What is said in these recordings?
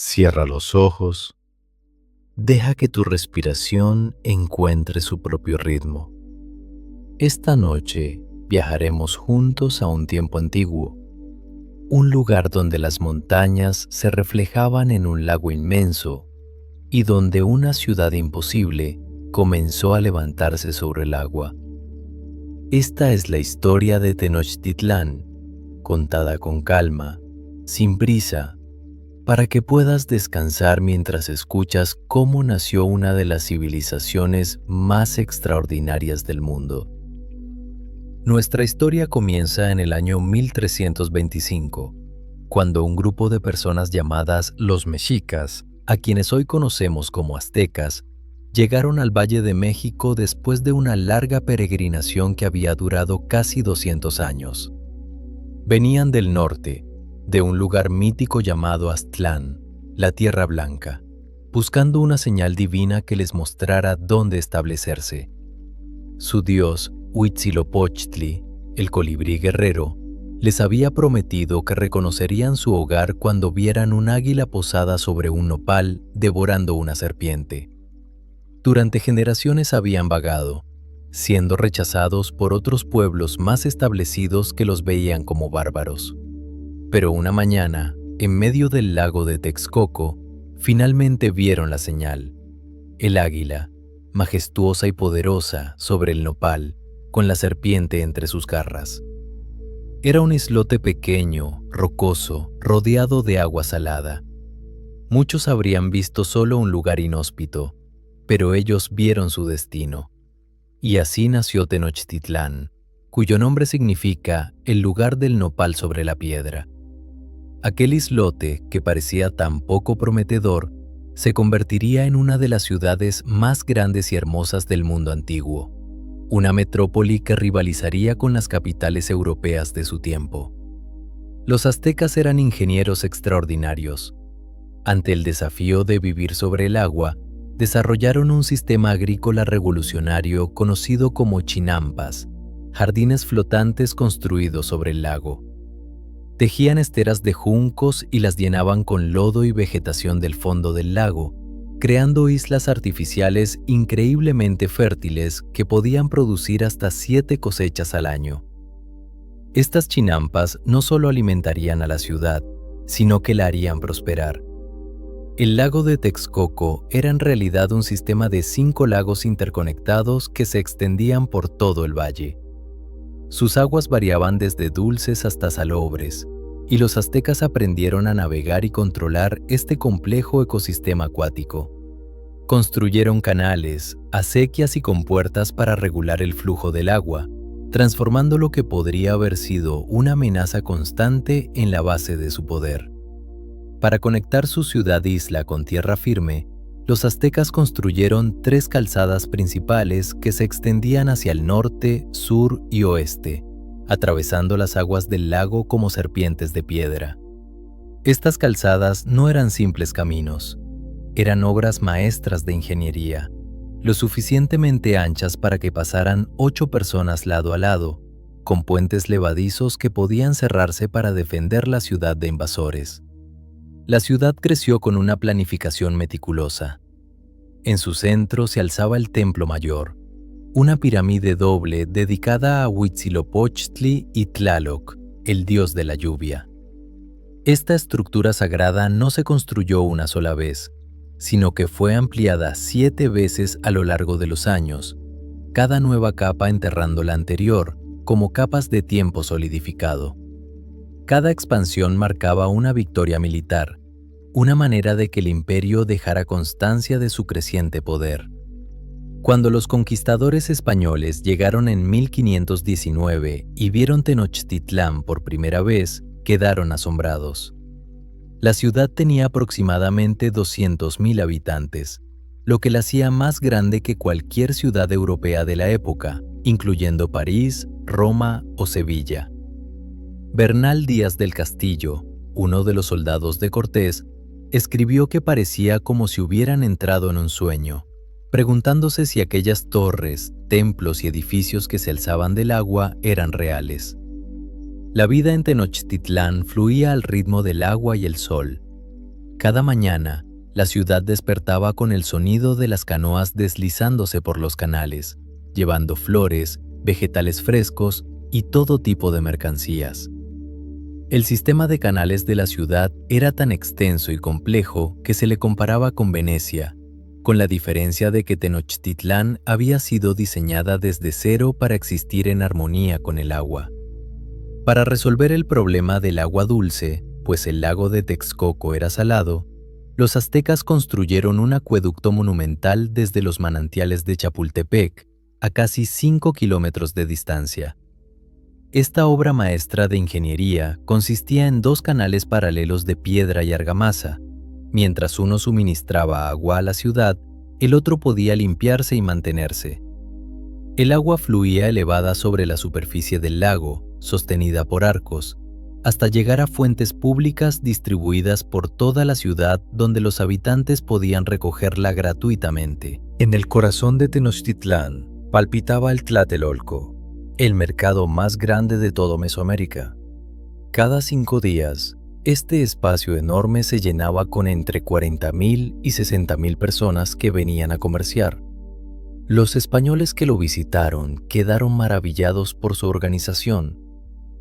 Cierra los ojos, deja que tu respiración encuentre su propio ritmo. Esta noche viajaremos juntos a un tiempo antiguo, un lugar donde las montañas se reflejaban en un lago inmenso y donde una ciudad imposible comenzó a levantarse sobre el agua. Esta es la historia de Tenochtitlán, contada con calma, sin prisa, para que puedas descansar mientras escuchas cómo nació una de las civilizaciones más extraordinarias del mundo. Nuestra historia comienza en el año 1325, cuando un grupo de personas llamadas los mexicas, a quienes hoy conocemos como aztecas, llegaron al Valle de México después de una larga peregrinación que había durado casi 200 años. Venían del norte, de un lugar mítico llamado Aztlán, la Tierra Blanca, buscando una señal divina que les mostrara dónde establecerse. Su dios, Huitzilopochtli, el colibrí guerrero, les había prometido que reconocerían su hogar cuando vieran un águila posada sobre un nopal devorando una serpiente. Durante generaciones habían vagado, siendo rechazados por otros pueblos más establecidos que los veían como bárbaros. Pero una mañana, en medio del lago de Texcoco, finalmente vieron la señal. El águila, majestuosa y poderosa sobre el nopal, con la serpiente entre sus garras. Era un islote pequeño, rocoso, rodeado de agua salada. Muchos habrían visto solo un lugar inhóspito, pero ellos vieron su destino. Y así nació Tenochtitlán, cuyo nombre significa el lugar del nopal sobre la piedra. Aquel islote, que parecía tan poco prometedor, se convertiría en una de las ciudades más grandes y hermosas del mundo antiguo, una metrópoli que rivalizaría con las capitales europeas de su tiempo. Los aztecas eran ingenieros extraordinarios. Ante el desafío de vivir sobre el agua, desarrollaron un sistema agrícola revolucionario conocido como chinampas, jardines flotantes construidos sobre el lago. Tejían esteras de juncos y las llenaban con lodo y vegetación del fondo del lago, creando islas artificiales increíblemente fértiles que podían producir hasta 7 cosechas al año. Estas chinampas no solo alimentarían a la ciudad, sino que la harían prosperar. El lago de Texcoco era en realidad un sistema de 5 lagos interconectados que se extendían por todo el valle. Sus aguas variaban desde dulces hasta salobres, y los aztecas aprendieron a navegar y controlar este complejo ecosistema acuático. Construyeron canales, acequias y compuertas para regular el flujo del agua, transformando lo que podría haber sido una amenaza constante en la base de su poder. Para conectar su ciudad-isla con tierra firme, los aztecas construyeron 3 calzadas principales que se extendían hacia el norte, sur y oeste, atravesando las aguas del lago como serpientes de piedra. Estas calzadas no eran simples caminos, eran obras maestras de ingeniería, lo suficientemente anchas para que pasaran 8 personas lado a lado, con puentes levadizos que podían cerrarse para defender la ciudad de invasores. La ciudad creció con una planificación meticulosa. En su centro se alzaba el Templo Mayor, una pirámide doble dedicada a Huitzilopochtli y Tlaloc, el dios de la lluvia. Esta estructura sagrada no se construyó una sola vez, sino que fue ampliada 7 veces a lo largo de los años, cada nueva capa enterrando la anterior, como capas de tiempo solidificado. Cada expansión marcaba una victoria militar, una manera de que el imperio dejara constancia de su creciente poder. Cuando los conquistadores españoles llegaron en 1519 y vieron Tenochtitlán por primera vez, quedaron asombrados. La ciudad tenía aproximadamente 200,000 habitantes, lo que la hacía más grande que cualquier ciudad europea de la época, incluyendo París, Roma o Sevilla. Bernal Díaz del Castillo, uno de los soldados de Cortés, escribió que parecía como si hubieran entrado en un sueño, preguntándose si aquellas torres, templos y edificios que se alzaban del agua eran reales. La vida en Tenochtitlán fluía al ritmo del agua y el sol. Cada mañana, la ciudad despertaba con el sonido de las canoas deslizándose por los canales, llevando flores, vegetales frescos y todo tipo de mercancías. El sistema de canales de la ciudad era tan extenso y complejo que se le comparaba con Venecia, con la diferencia de que Tenochtitlán había sido diseñada desde cero para existir en armonía con el agua. Para resolver el problema del agua dulce, pues el lago de Texcoco era salado, los aztecas construyeron un acueducto monumental desde los manantiales de Chapultepec, a casi 5 kilómetros de distancia. Esta obra maestra de ingeniería consistía en 2 canales paralelos de piedra y argamasa. Mientras uno suministraba agua a la ciudad, el otro podía limpiarse y mantenerse. El agua fluía elevada sobre la superficie del lago, sostenida por arcos, hasta llegar a fuentes públicas distribuidas por toda la ciudad donde los habitantes podían recogerla gratuitamente. En el corazón de Tenochtitlán palpitaba el Tlatelolco, el mercado más grande de todo Mesoamérica. Cada 5 días, este espacio enorme se llenaba con entre 40,000 y 60,000 personas que venían a comerciar. Los españoles que lo visitaron quedaron maravillados por su organización.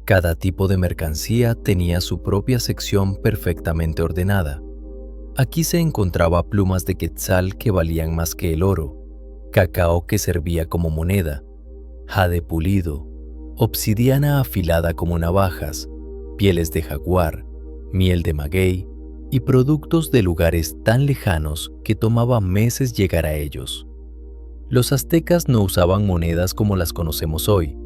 Cada tipo de mercancía tenía su propia sección perfectamente ordenada. Aquí se encontraba plumas de quetzal que valían más que el oro, cacao que servía como moneda, jade pulido, obsidiana afilada como navajas, pieles de jaguar, miel de maguey y productos de lugares tan lejanos que tomaba meses llegar a ellos. Los aztecas no usaban monedas como las conocemos hoy.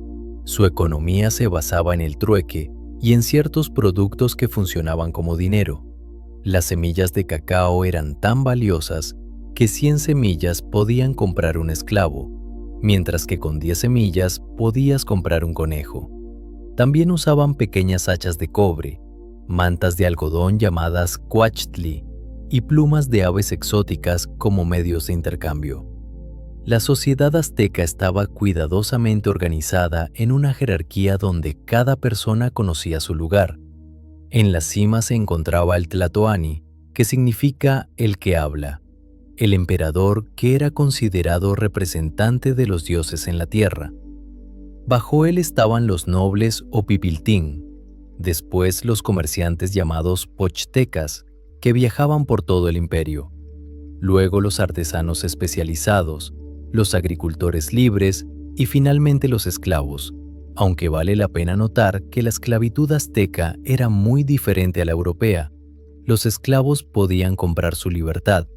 Su economía se basaba en el trueque y en ciertos productos que funcionaban como dinero. Las semillas de cacao eran tan valiosas que 100 semillas podían comprar un esclavo, mientras que con 10 semillas podías comprar un conejo. También usaban pequeñas hachas de cobre, mantas de algodón llamadas cuachtli y plumas de aves exóticas como medios de intercambio. La sociedad azteca estaba cuidadosamente organizada en una jerarquía donde cada persona conocía su lugar. En la cima se encontraba el Tlatoani, que significa el que habla, el emperador que era considerado representante de los dioses en la tierra. Bajo él estaban los nobles o pipiltín, después los comerciantes llamados pochtecas, que viajaban por todo el imperio, luego los artesanos especializados, los agricultores libres y finalmente los esclavos, aunque vale la pena notar que la esclavitud azteca era muy diferente a la europea. Los esclavos podían comprar su libertad,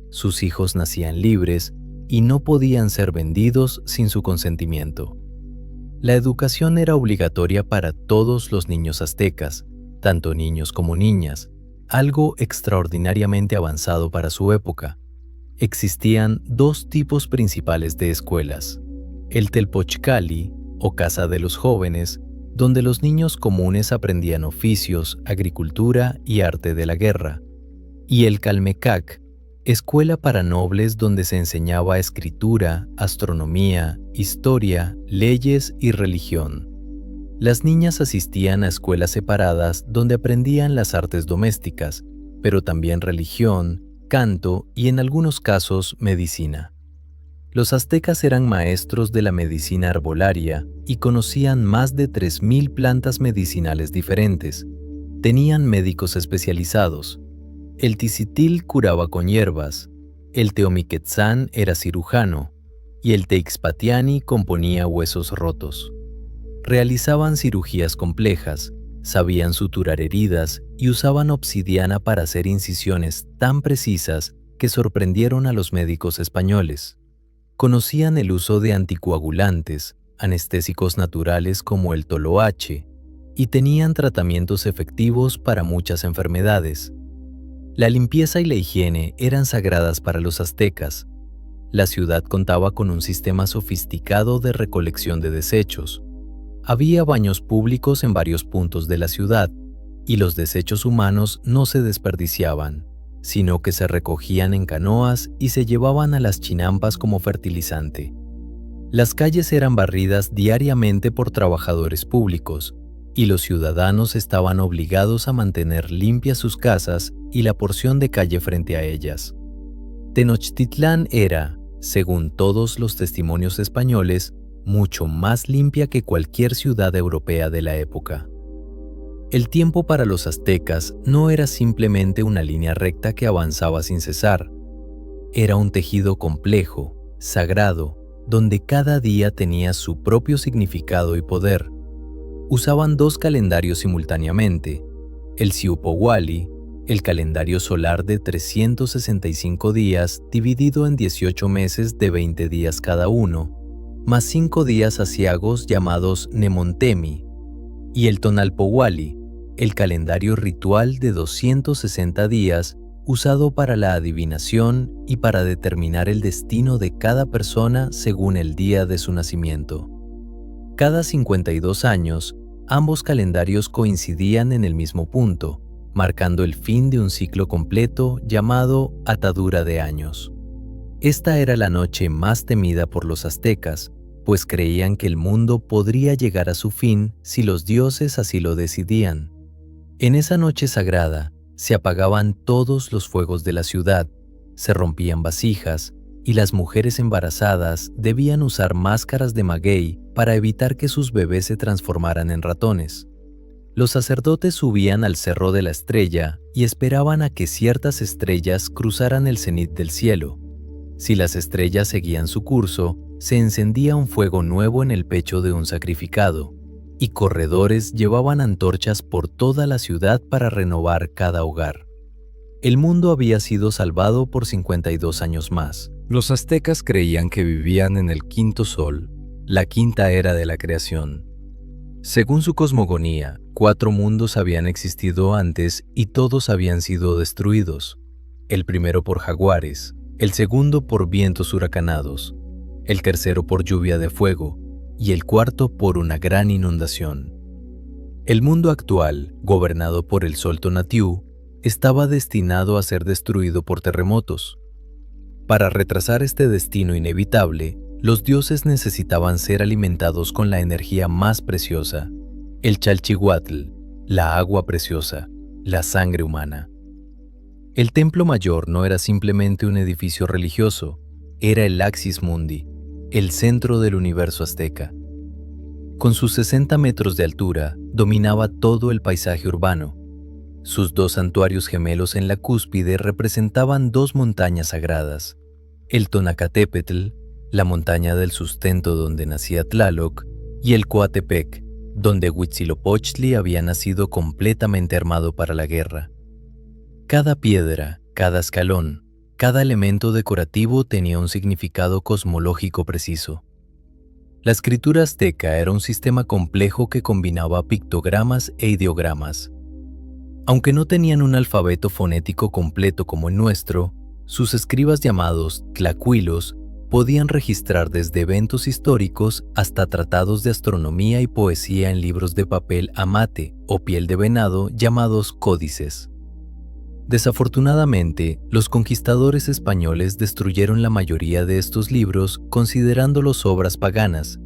sus hijos nacían libres y no podían ser vendidos sin su consentimiento. La educación era obligatoria para todos los niños aztecas, tanto niños como niñas, algo extraordinariamente avanzado para su época. Existían 2 tipos principales de escuelas: el Telpochcali, o Casa de los Jóvenes, donde los niños comunes aprendían oficios, agricultura y arte de la guerra, y el Calmecac, escuela para nobles donde se enseñaba escritura, astronomía, historia, leyes y religión. Las niñas asistían a escuelas separadas donde aprendían las artes domésticas, pero también religión, canto y en algunos casos medicina. Los aztecas eran maestros de la medicina arbolaria y conocían más de 3,000 plantas medicinales diferentes. Tenían médicos especializados. El Ticitil curaba con hierbas, el Teomiquetzán era cirujano y el Teixpatiani componía huesos rotos. Realizaban cirugías complejas, sabían suturar heridas y usaban obsidiana para hacer incisiones tan precisas que sorprendieron a los médicos españoles. Conocían el uso de anticoagulantes, anestésicos naturales como el toloache, y tenían tratamientos efectivos para muchas enfermedades. La limpieza y la higiene eran sagradas para los aztecas. La ciudad contaba con un sistema sofisticado de recolección de desechos. Había baños públicos en varios puntos de la ciudad, y los desechos humanos no se desperdiciaban, sino que se recogían en canoas y se llevaban a las chinampas como fertilizante. Las calles eran barridas diariamente por trabajadores públicos, y los ciudadanos estaban obligados a mantener limpias sus casas y la porción de calle frente a ellas. Tenochtitlán era, según todos los testimonios españoles, mucho más limpia que cualquier ciudad europea de la época. El tiempo para los aztecas no era simplemente una línea recta que avanzaba sin cesar. Era un tejido complejo, sagrado, donde cada día tenía su propio significado y poder. Usaban dos calendarios simultáneamente, el Xiuhpohualli, el calendario solar de 365 días dividido en 18 meses de 20 días cada uno, más 5 días aciagos llamados Nemontemi, y el Tonalpohualli, el calendario ritual de 260 días usado para la adivinación y para determinar el destino de cada persona según el día de su nacimiento. Cada 52 años, ambos calendarios coincidían en el mismo punto, marcando el fin de un ciclo completo llamado atadura de años. Esta era la noche más temida por los aztecas, pues creían que el mundo podría llegar a su fin si los dioses así lo decidían. En esa noche sagrada, se apagaban todos los fuegos de la ciudad, se rompían vasijas, y las mujeres embarazadas debían usar máscaras de maguey para evitar que sus bebés se transformaran en ratones. Los sacerdotes subían al Cerro de la Estrella y esperaban a que ciertas estrellas cruzaran el cenit del cielo. Si las estrellas seguían su curso, se encendía un fuego nuevo en el pecho de un sacrificado, y corredores llevaban antorchas por toda la ciudad para renovar cada hogar. El mundo había sido salvado por 52 años más. Los aztecas creían que vivían en el quinto sol, la quinta era de la creación. Según su cosmogonía, 4 mundos habían existido antes y todos habían sido destruidos. El primero por jaguares, el segundo por vientos huracanados, el tercero por lluvia de fuego y el cuarto por una gran inundación. El mundo actual, gobernado por el sol Tonatiuh, estaba destinado a ser destruido por terremotos. Para retrasar este destino inevitable, los dioses necesitaban ser alimentados con la energía más preciosa, el Chalchihuatl, la agua preciosa, la sangre humana. El templo mayor no era simplemente un edificio religioso, era el Axis Mundi, el centro del universo azteca. Con sus 60 metros de altura, dominaba todo el paisaje urbano. Sus 2 santuarios gemelos en la cúspide representaban 2 montañas sagradas, el Tonacatépetl, la montaña del sustento donde nacía Tlaloc, y el Coatepec, donde Huitzilopochtli había nacido completamente armado para la guerra. Cada piedra, cada escalón, cada elemento decorativo tenía un significado cosmológico preciso. La escritura azteca era un sistema complejo que combinaba pictogramas e ideogramas. Aunque no tenían un alfabeto fonético completo como el nuestro, sus escribas llamados tlacuilos podían registrar desde eventos históricos hasta tratados de astronomía y poesía en libros de papel amate o piel de venado llamados códices. Desafortunadamente, los conquistadores españoles destruyeron la mayoría de estos libros considerándolos obras paganas,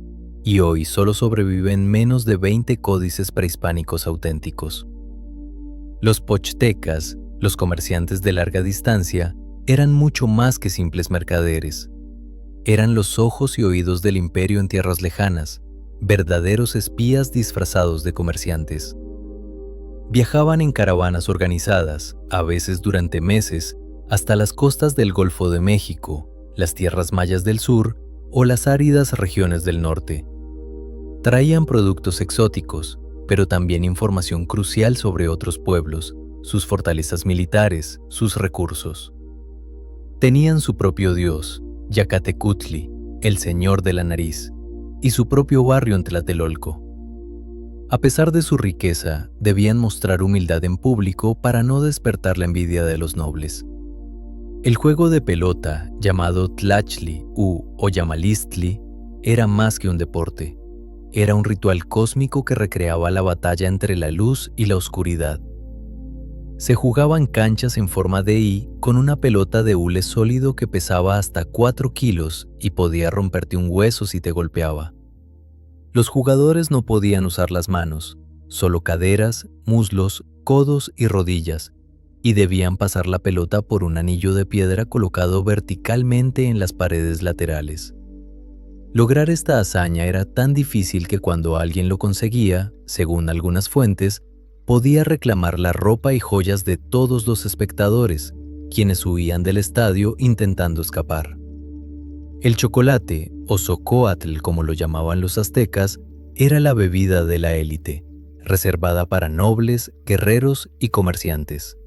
y hoy solo sobreviven menos de 20 códices prehispánicos auténticos. Los pochtecas, los comerciantes de larga distancia, eran mucho más que simples mercaderes. Eran los ojos y oídos del imperio en tierras lejanas, verdaderos espías disfrazados de comerciantes. Viajaban en caravanas organizadas, a veces durante meses, hasta las costas del Golfo de México, las tierras mayas del sur o las áridas regiones del norte. Traían productos exóticos, pero también información crucial sobre otros pueblos, sus fortalezas militares, sus recursos. Tenían su propio dios, Yacatecutli, el señor de la nariz, y su propio barrio en Tlatelolco. A pesar de su riqueza, debían mostrar humildad en público para no despertar la envidia de los nobles. El juego de pelota, llamado Tlachli o Yamalistli, era más que un deporte. Era un ritual cósmico que recreaba la batalla entre la luz y la oscuridad. Se jugaban canchas en forma de I con una pelota de hule sólido que pesaba hasta 4 kilos y podía romperte un hueso si te golpeaba. Los jugadores no podían usar las manos, solo caderas, muslos, codos y rodillas, y debían pasar la pelota por un anillo de piedra colocado verticalmente en las paredes laterales. Lograr esta hazaña era tan difícil que cuando alguien lo conseguía, según algunas fuentes, podía reclamar la ropa y joyas de todos los espectadores, quienes huían del estadio intentando escapar. El chocolate, o zocoatl como lo llamaban los aztecas, era la bebida de la élite, reservada para nobles, guerreros y comerciantes.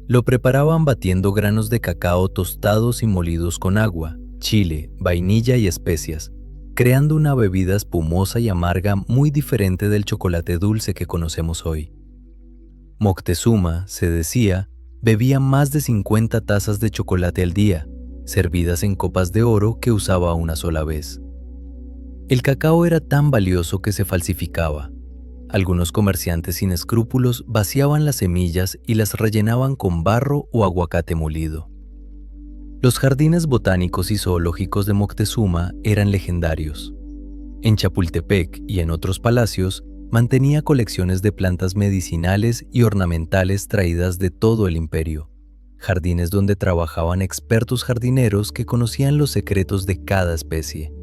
Lo preparaban batiendo granos de cacao tostados y molidos con agua, chile, vainilla y especias, creando una bebida espumosa y amarga muy diferente del chocolate dulce que conocemos hoy. Moctezuma, se decía, bebía más de 50 tazas de chocolate al día, servidas en copas de oro que usaba una sola vez. El cacao era tan valioso que se falsificaba. Algunos comerciantes sin escrúpulos vaciaban las semillas y las rellenaban con barro o aguacate molido. Los jardines botánicos y zoológicos de Moctezuma eran legendarios. En Chapultepec y en otros palacios mantenía colecciones de plantas medicinales y ornamentales traídas de todo el imperio, jardines donde trabajaban expertos jardineros que conocían los secretos de cada especie.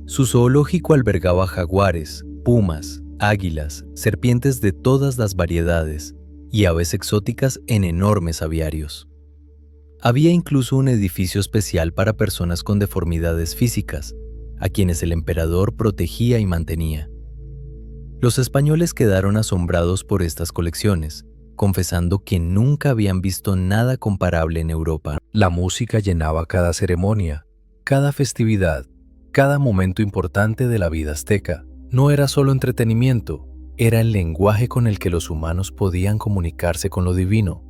Su zoológico albergaba jaguares, pumas, águilas, serpientes de todas las variedades y aves exóticas en enormes aviarios. Había incluso un edificio especial para personas con deformidades físicas, a quienes el emperador protegía y mantenía. Los españoles quedaron asombrados por estas colecciones, confesando que nunca habían visto nada comparable en Europa. La música llenaba cada ceremonia, cada festividad, cada momento importante de la vida azteca. No era solo entretenimiento, era el lenguaje con el que los humanos podían comunicarse con lo divino.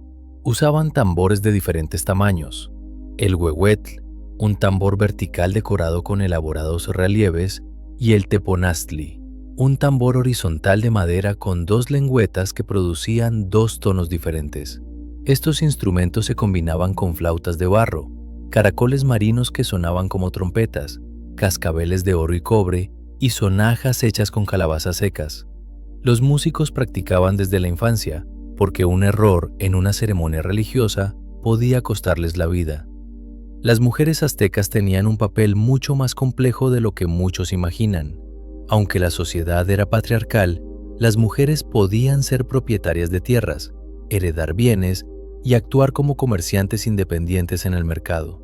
Usaban tambores de diferentes tamaños. El huehuetl, un tambor vertical decorado con elaborados relieves, y el teponaztli, un tambor horizontal de madera con dos lengüetas que producían dos tonos diferentes. Estos instrumentos se combinaban con flautas de barro, caracoles marinos que sonaban como trompetas, cascabeles de oro y cobre y sonajas hechas con calabazas secas. Los músicos practicaban desde la infancia, porque un error en una ceremonia religiosa podía costarles la vida. Las mujeres aztecas tenían un papel mucho más complejo de lo que muchos imaginan. Aunque la sociedad era patriarcal, las mujeres podían ser propietarias de tierras, heredar bienes y actuar como comerciantes independientes en el mercado.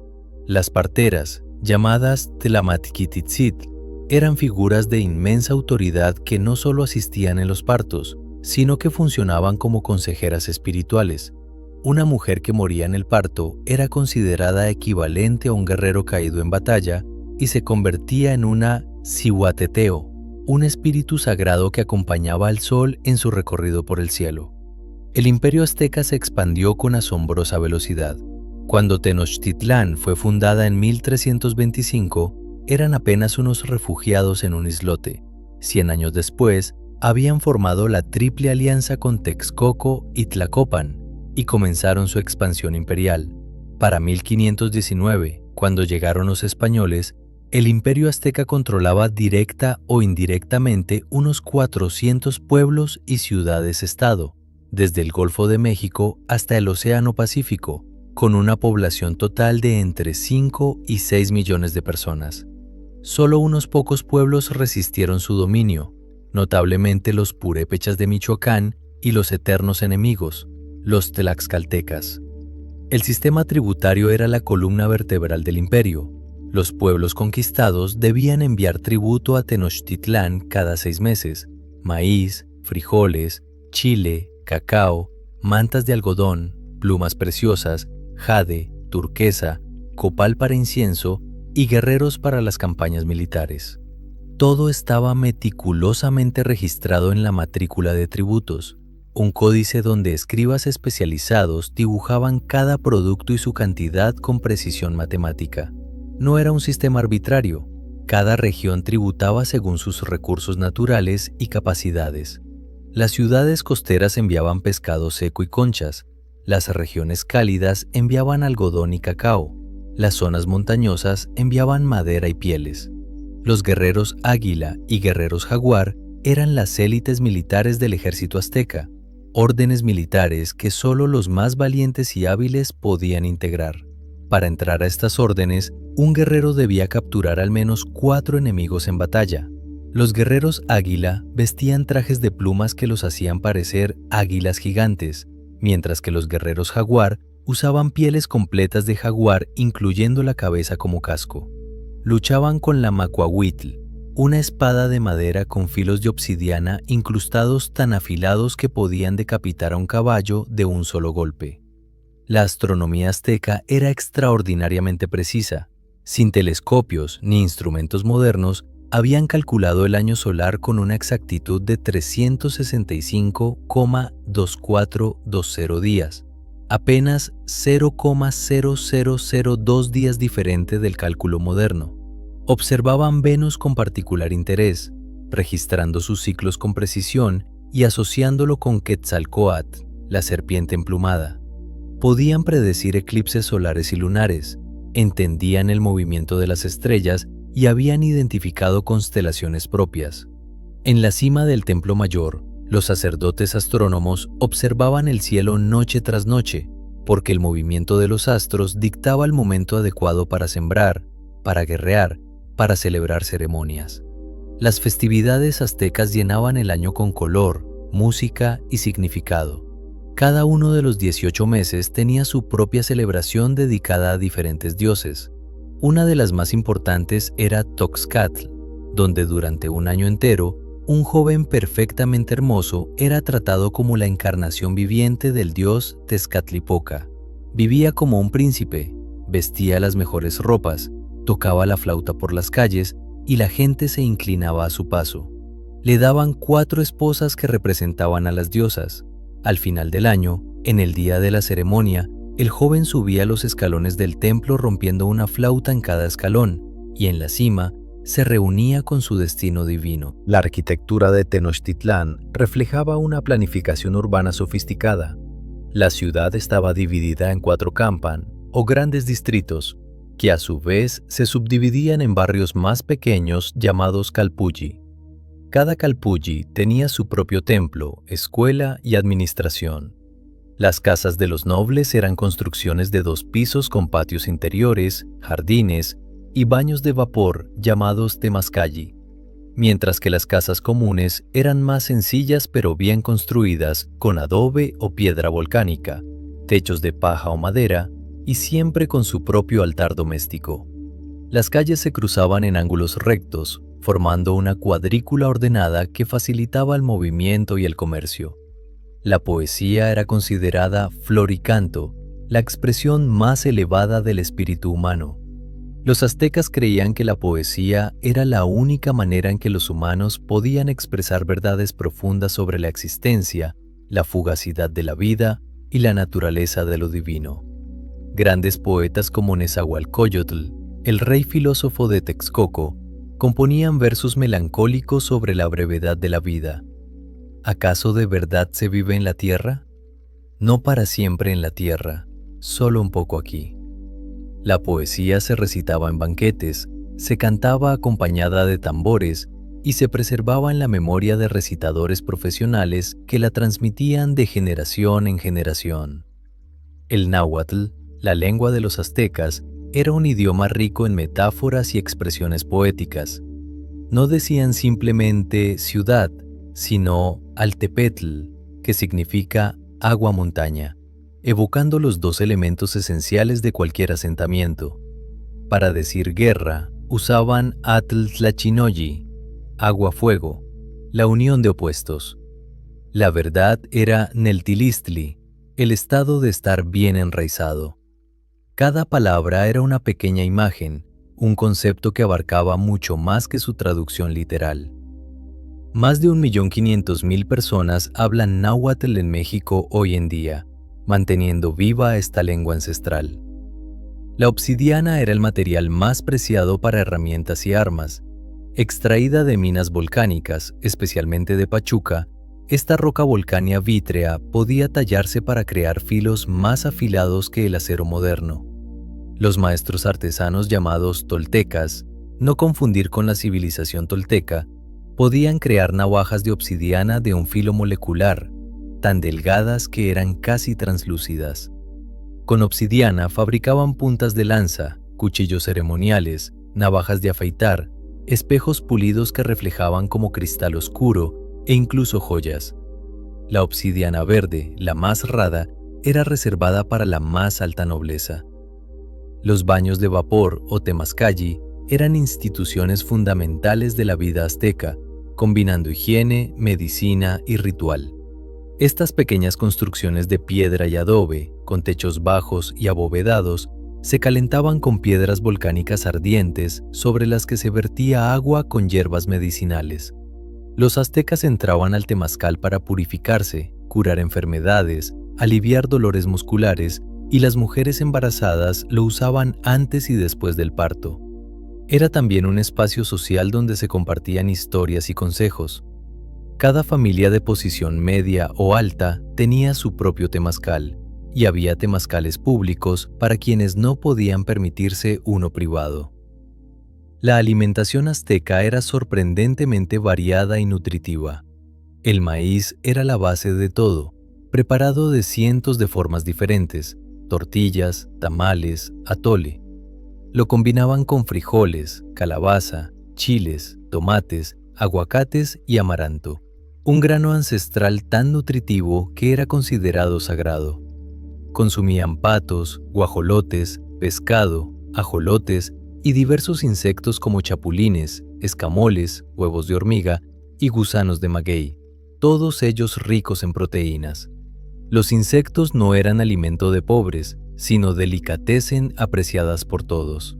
Las parteras, llamadas tlamatquititzitl, eran figuras de inmensa autoridad que no solo asistían en los partos, sino que funcionaban como consejeras espirituales. Una mujer que moría en el parto era considerada equivalente a un guerrero caído en batalla y se convertía en una cihuateteo, un espíritu sagrado que acompañaba al sol en su recorrido por el cielo. El imperio azteca se expandió con asombrosa velocidad. Cuando Tenochtitlán fue fundada en 1325, eran apenas unos refugiados en un islote. 100 años después, habían formado la Triple Alianza con Texcoco y Tlacopan y comenzaron su expansión imperial. Para 1519, cuando llegaron los españoles, el imperio azteca controlaba directa o indirectamente unos 400 pueblos y ciudades-estado, desde el Golfo de México hasta el Océano Pacífico, con una población total de entre 5 y 6 millones de personas. Solo unos pocos pueblos resistieron su dominio, notablemente los purépechas de Michoacán y los eternos enemigos, los tlaxcaltecas. El sistema tributario era la columna vertebral del imperio. Los pueblos conquistados debían enviar tributo a Tenochtitlán cada 6 meses, maíz, frijoles, chile, cacao, mantas de algodón, plumas preciosas, jade, turquesa, copal para incienso y guerreros para las campañas militares. Todo estaba meticulosamente registrado en la matrícula de tributos, un códice donde escribas especializados dibujaban cada producto y su cantidad con precisión matemática. No era un sistema arbitrario, cada región tributaba según sus recursos naturales y capacidades. Las ciudades costeras enviaban pescado seco y conchas, las regiones cálidas enviaban algodón y cacao, las zonas montañosas enviaban madera y pieles. Los guerreros águila y guerreros jaguar eran las élites militares del ejército azteca, órdenes militares que solo los más valientes y hábiles podían integrar. Para entrar a estas órdenes, un guerrero debía capturar al menos 4 enemigos en batalla. Los guerreros águila vestían trajes de plumas que los hacían parecer águilas gigantes, mientras que los guerreros jaguar usaban pieles completas de jaguar, incluyendo la cabeza como casco. Luchaban con la macuahuitl, una espada de madera con filos de obsidiana incrustados tan afilados que podían decapitar a un caballo de un solo golpe. La astronomía azteca era extraordinariamente precisa. Sin telescopios ni instrumentos modernos, habían calculado el año solar con una exactitud de 365,2420 días, apenas 0,0002 días diferente del cálculo moderno. Observaban Venus con particular interés, registrando sus ciclos con precisión y asociándolo con Quetzalcóatl, la serpiente emplumada. Podían predecir eclipses solares y lunares, entendían el movimiento de las estrellas y habían identificado constelaciones propias. En la cima del Templo Mayor, los sacerdotes astrónomos observaban el cielo noche tras noche, porque el movimiento de los astros dictaba el momento adecuado para sembrar, para guerrear, para celebrar ceremonias. Las festividades aztecas llenaban el año con color, música y significado. Cada uno de los 18 meses tenía su propia celebración dedicada a diferentes dioses. Una de las más importantes era Toxcatl, donde durante un año entero, un joven perfectamente hermoso era tratado como la encarnación viviente del dios Tezcatlipoca. Vivía como un príncipe, vestía las mejores ropas, tocaba la flauta por las calles y la gente se inclinaba a su paso. Le daban 4 esposas que representaban a las diosas. Al final del año, en el día de la ceremonia, el joven subía los escalones del templo rompiendo una flauta en cada escalón, y en la cima se reunía con su destino divino. La arquitectura de Tenochtitlán reflejaba una planificación urbana sofisticada. La ciudad estaba dividida en 4 campan, o grandes distritos, que a su vez se subdividían en barrios más pequeños llamados calpulli. Cada calpulli tenía su propio templo, escuela y administración. Las casas de los nobles eran construcciones de 2 pisos con patios interiores, jardines y baños de vapor llamados temazcalli, mientras que las casas comunes eran más sencillas pero bien construidas con adobe o piedra volcánica, techos de paja o madera y siempre con su propio altar doméstico. Las calles se cruzaban en ángulos rectos, formando una cuadrícula ordenada que facilitaba el movimiento y el comercio. La poesía era considerada flor y canto, la expresión más elevada del espíritu humano. Los aztecas creían que la poesía era la única manera en que los humanos podían expresar verdades profundas sobre la existencia, la fugacidad de la vida y la naturaleza de lo divino. Grandes poetas como Nezahualcóyotl, el rey filósofo de Texcoco, componían versos melancólicos sobre la brevedad de la vida. ¿Acaso de verdad se vive en la tierra? No para siempre en la tierra, solo un poco aquí. La poesía se recitaba en banquetes, se cantaba acompañada de tambores y se preservaba en la memoria de recitadores profesionales que la transmitían de generación en generación. El náhuatl, la lengua de los aztecas, era un idioma rico en metáforas y expresiones poéticas. No decían simplemente ciudad, sino Altepetl, que significa agua-montaña, evocando los 2 elementos esenciales de cualquier asentamiento. Para decir guerra, usaban Atl-Tlachinoyi, agua-fuego, la unión de opuestos. La verdad era Neltilistli, el estado de estar bien enraizado. Cada palabra era una pequeña imagen, un concepto que abarcaba mucho más que su traducción literal. Más de 1.500.000 personas hablan náhuatl en México hoy en día, manteniendo viva esta lengua ancestral. La obsidiana era el material más preciado para herramientas y armas. Extraída de minas volcánicas, especialmente de Pachuca, esta roca volcánea vítrea podía tallarse para crear filos más afilados que el acero moderno. Los maestros artesanos llamados toltecas, no confundir con la civilización tolteca, Podían crear navajas de obsidiana de un filo molecular, tan delgadas que eran casi translúcidas. Con obsidiana fabricaban puntas de lanza, cuchillos ceremoniales, navajas de afeitar, espejos pulidos que reflejaban como cristal oscuro e incluso joyas. La obsidiana verde, la más rara, era reservada para la más alta nobleza. Los baños de vapor o temazcalli eran instituciones fundamentales de la vida azteca, combinando higiene, medicina y ritual. Estas pequeñas construcciones de piedra y adobe, con techos bajos y abovedados, se calentaban con piedras volcánicas ardientes sobre las que se vertía agua con hierbas medicinales. Los aztecas entraban al temazcal para purificarse, curar enfermedades, aliviar dolores musculares, y las mujeres embarazadas lo usaban antes y después del parto. Era también un espacio social donde se compartían historias y consejos. Cada familia de posición media o alta tenía su propio temazcal, y había temazcales públicos para quienes no podían permitirse uno privado. La alimentación azteca era sorprendentemente variada y nutritiva. El maíz era la base de todo, preparado de cientos de formas diferentes: tortillas, tamales, atole. Lo combinaban con frijoles, calabaza, chiles, tomates, aguacates y amaranto, un grano ancestral tan nutritivo que era considerado sagrado. Consumían patos, guajolotes, pescado, ajolotes y diversos insectos como chapulines, escamoles, huevos de hormiga y gusanos de maguey, todos ellos ricos en proteínas. Los insectos no eran alimento de pobres, sino delicatessen apreciadas por todos.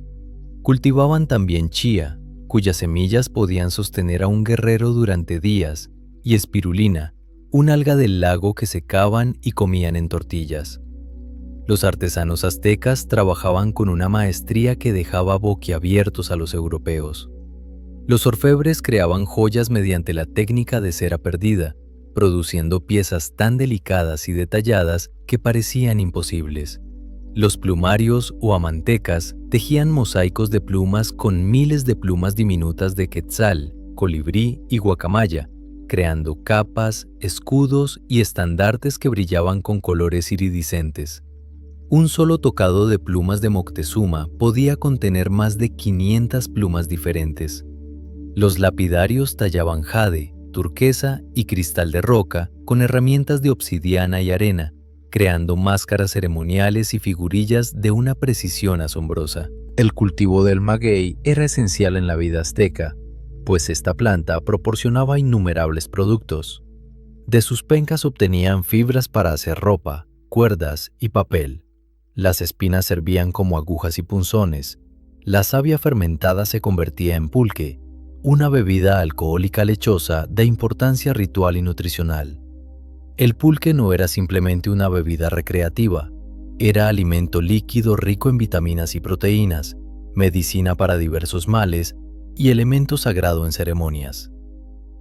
Cultivaban también chía, cuyas semillas podían sostener a un guerrero durante días, y espirulina, un alga del lago que secaban y comían en tortillas. Los artesanos aztecas trabajaban con una maestría que dejaba boquiabiertos a los europeos. Los orfebres creaban joyas mediante la técnica de cera perdida, produciendo piezas tan delicadas y detalladas que parecían imposibles. Los plumarios o amantecas tejían mosaicos de plumas con miles de plumas diminutas de quetzal, colibrí y guacamaya, creando capas, escudos y estandartes que brillaban con colores iridiscentes. Un solo tocado de plumas de Moctezuma podía contener más de 500 plumas diferentes. Los lapidarios tallaban jade, turquesa y cristal de roca con herramientas de obsidiana y arena, creando máscaras ceremoniales y figurillas de una precisión asombrosa. El cultivo del maguey era esencial en la vida azteca, pues esta planta proporcionaba innumerables productos. De sus pencas obtenían fibras para hacer ropa, cuerdas y papel. Las espinas servían como agujas y punzones. La savia fermentada se convertía en pulque, una bebida alcohólica lechosa de importancia ritual y nutricional. El pulque no era simplemente una bebida recreativa, era alimento líquido rico en vitaminas y proteínas, medicina para diversos males y elemento sagrado en ceremonias.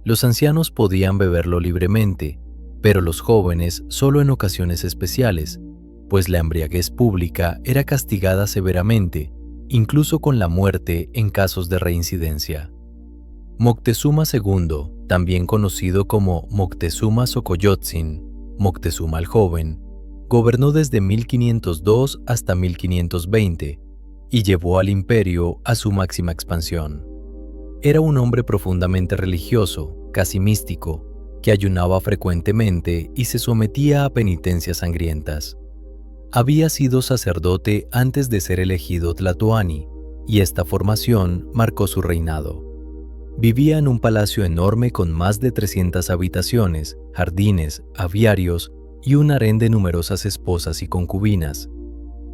Los ancianos podían beberlo libremente, pero los jóvenes solo en ocasiones especiales, pues la embriaguez pública era castigada severamente, incluso con la muerte en casos de reincidencia. Moctezuma II, también conocido como Moctezuma Xocoyotzin, Moctezuma el Joven, gobernó desde 1502 hasta 1520 y llevó al imperio a su máxima expansión. Era un hombre profundamente religioso, casi místico, que ayunaba frecuentemente y se sometía a penitencias sangrientas. Había sido sacerdote antes de ser elegido tlatoani, y esta formación marcó su reinado. Vivía en un palacio enorme con más de 300 habitaciones, jardines, aviarios y un harén de numerosas esposas y concubinas.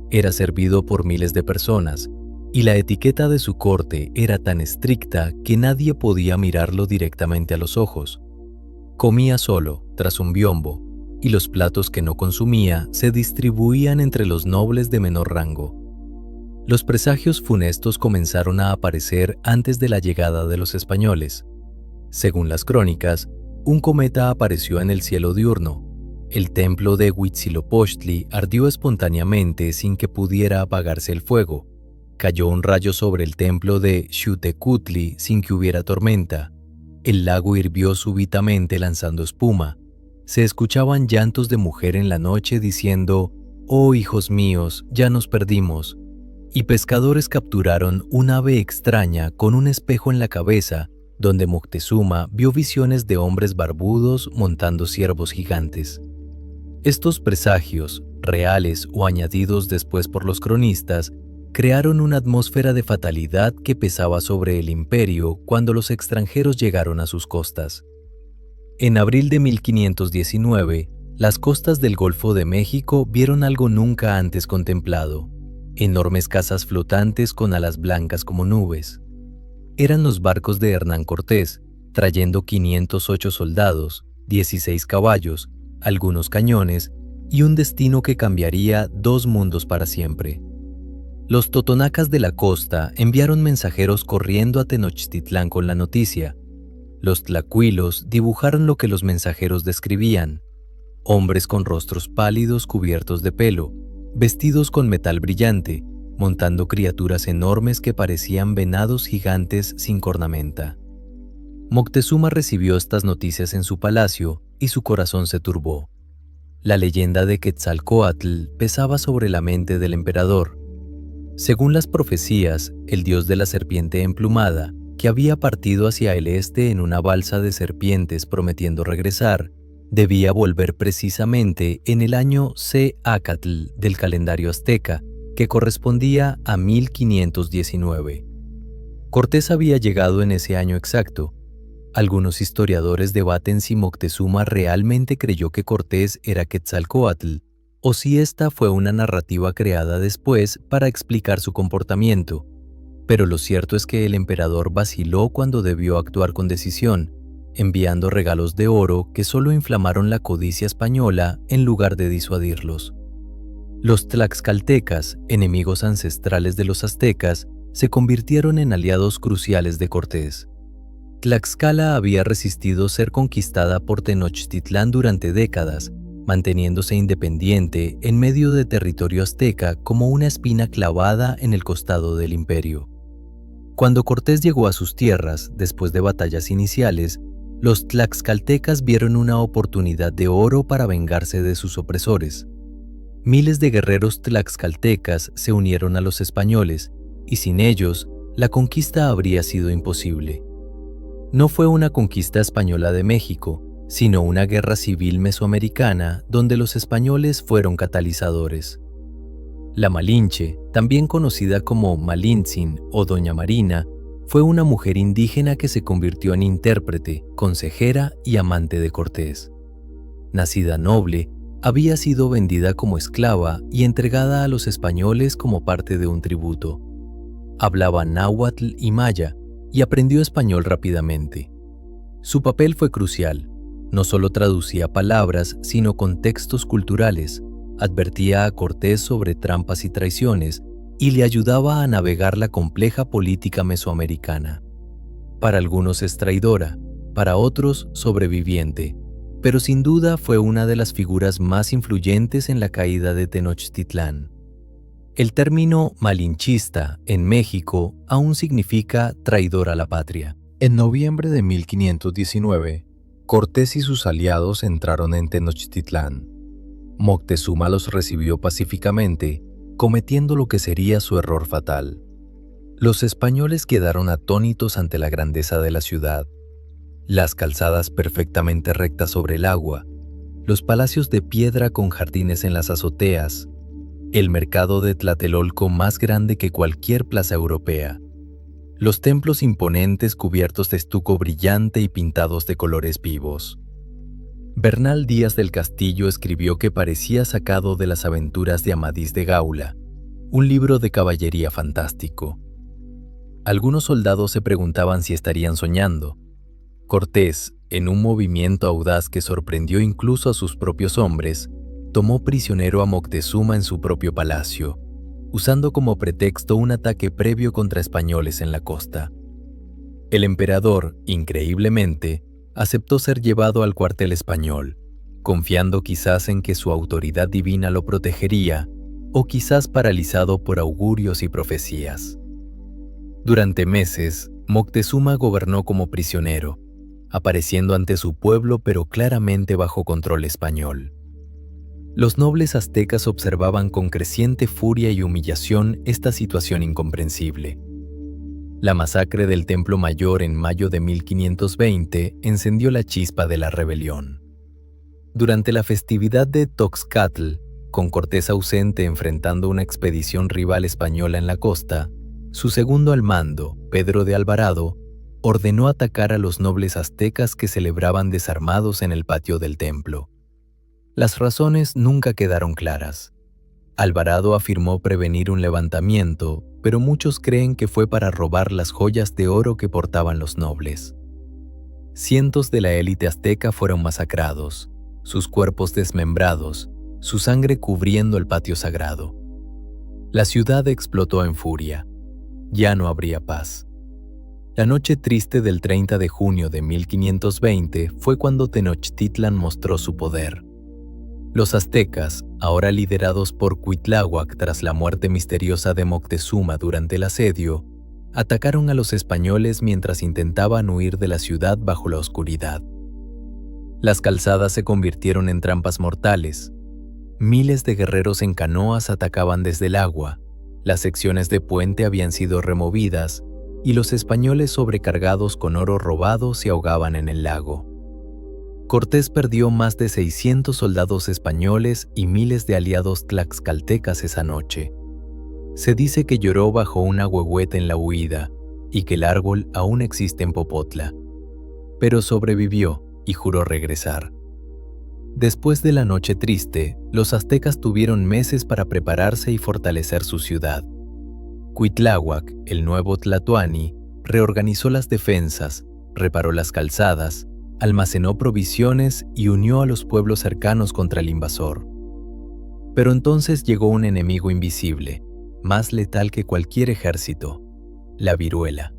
Era servido por miles de personas, y la etiqueta de su corte era tan estricta que nadie podía mirarlo directamente a los ojos. Comía solo, tras un biombo, y los platos que no consumía se distribuían entre los nobles de menor rango. Los presagios funestos comenzaron a aparecer antes de la llegada de los españoles. Según las crónicas, un cometa apareció en el cielo diurno. El templo de Huitzilopochtli ardió espontáneamente sin que pudiera apagarse el fuego. Cayó un rayo sobre el templo de Xiuhtecutli sin que hubiera tormenta. El lago hirvió súbitamente lanzando espuma. Se escuchaban llantos de mujer en la noche diciendo: «Oh, hijos míos, ya nos perdimos». Y pescadores capturaron un ave extraña con un espejo en la cabeza, donde Moctezuma vio visiones de hombres barbudos montando ciervos gigantes. Estos presagios, reales o añadidos después por los cronistas, crearon una atmósfera de fatalidad que pesaba sobre el imperio cuando los extranjeros llegaron a sus costas. En abril de 1519, las costas del Golfo de México vieron algo nunca antes contemplado: enormes casas flotantes con alas blancas como nubes. Eran los barcos de Hernán Cortés, trayendo 508 soldados, 16 caballos, algunos cañones y un destino que cambiaría dos mundos para siempre. Los totonacas de la costa enviaron mensajeros corriendo a Tenochtitlán con la noticia. Los tlacuilos dibujaron lo que los mensajeros describían: hombres con rostros pálidos cubiertos de pelo, vestidos con metal brillante, montando criaturas enormes que parecían venados gigantes sin cornamenta. Moctezuma recibió estas noticias en su palacio y su corazón se turbó. La leyenda de Quetzalcóatl pesaba sobre la mente del emperador. Según las profecías, el dios de la serpiente emplumada, que había partido hacia el este en una balsa de serpientes prometiendo regresar, debía volver precisamente en el año Céacatl del calendario azteca, que correspondía a 1519. Cortés había llegado en ese año exacto. Algunos historiadores debaten si Moctezuma realmente creyó que Cortés era Quetzalcóatl, o si esta fue una narrativa creada después para explicar su comportamiento. Pero lo cierto es que el emperador vaciló cuando debió actuar con decisión, enviando regalos de oro que solo inflamaron la codicia española en lugar de disuadirlos. Los tlaxcaltecas, enemigos ancestrales de los aztecas, se convirtieron en aliados cruciales de Cortés. Tlaxcala había resistido ser conquistada por Tenochtitlán durante décadas, manteniéndose independiente en medio de territorio azteca como una espina clavada en el costado del imperio. Cuando Cortés llegó a sus tierras, después de batallas iniciales, los tlaxcaltecas vieron una oportunidad de oro para vengarse de sus opresores. Miles de guerreros tlaxcaltecas se unieron a los españoles, y sin ellos, la conquista habría sido imposible. No fue una conquista española de México, sino una guerra civil mesoamericana donde los españoles fueron catalizadores. La Malinche, también conocida como Malintzin o Doña Marina, fue una mujer indígena que se convirtió en intérprete, consejera y amante de Cortés. Nacida noble, había sido vendida como esclava y entregada a los españoles como parte de un tributo. Hablaba náhuatl y maya y aprendió español rápidamente. Su papel fue crucial. No solo traducía palabras, sino contextos culturales, advertía a Cortés sobre trampas y traiciones y le ayudaba a navegar la compleja política mesoamericana. Para algunos es traidora, para otros sobreviviente, pero sin duda fue una de las figuras más influyentes en la caída de Tenochtitlán. El término malinchista en México aún significa traidor a la patria. En noviembre de 1519, Cortés y sus aliados entraron en Tenochtitlán. Moctezuma los recibió pacíficamente, cometiendo lo que sería su error fatal. Los españoles quedaron atónitos ante la grandeza de la ciudad. Las calzadas perfectamente rectas sobre el agua, los palacios de piedra con jardines en las azoteas, el mercado de Tlatelolco más grande que cualquier plaza europea, los templos imponentes cubiertos de estuco brillante y pintados de colores vivos. Bernal Díaz del Castillo escribió que parecía sacado de las aventuras de Amadís de Gaula, un libro de caballería fantástico. Algunos soldados se preguntaban si estarían soñando. Cortés, en un movimiento audaz que sorprendió incluso a sus propios hombres, tomó prisionero a Moctezuma en su propio palacio, usando como pretexto un ataque previo contra españoles en la costa. El emperador, increíblemente, aceptó ser llevado al cuartel español, confiando quizás en que su autoridad divina lo protegería, o quizás paralizado por augurios y profecías. Durante meses, Moctezuma gobernó como prisionero. apareciendo ante su pueblo pero claramente bajo control español. Los nobles aztecas observaban con creciente furia y humillación esta situación incomprensible. La masacre del Templo Mayor en mayo de 1520 encendió la chispa de la rebelión. Durante la festividad de Toxcatl, con Cortés ausente enfrentando una expedición rival española en la costa, su segundo al mando, Pedro de Alvarado, ordenó atacar a los nobles aztecas que celebraban desarmados en el patio del templo. Las razones nunca quedaron claras. Alvarado afirmó prevenir un levantamiento, pero muchos creen que fue para robar las joyas de oro que portaban los nobles. Cientos de la élite azteca fueron masacrados, sus cuerpos desmembrados, su sangre cubriendo el patio sagrado. La ciudad explotó en furia. Ya no habría paz. La noche triste del 30 de junio de 1520 fue cuando Tenochtitlan mostró su poder. Los aztecas, ahora liderados por Cuitláhuac tras la muerte misteriosa de Moctezuma durante el asedio, atacaron a los españoles mientras intentaban huir de la ciudad bajo la oscuridad. Las calzadas se convirtieron en trampas mortales. Miles de guerreros en canoas atacaban desde el agua, las secciones de puente habían sido removidas y los españoles sobrecargados con oro robado se ahogaban en el lago. Cortés perdió más de 600 soldados españoles y miles de aliados tlaxcaltecas esa noche. Se dice que lloró bajo un ahuehuete en la huida y que el árbol aún existe en Popotla. Pero sobrevivió y juró regresar. Después de la noche triste, los aztecas tuvieron meses para prepararse y fortalecer su ciudad. Cuitláhuac, el nuevo Tlatoani, reorganizó las defensas, reparó las calzadas, almacenó provisiones y unió a los pueblos cercanos contra el invasor. Pero entonces llegó un enemigo invisible, más letal que cualquier ejército: la viruela.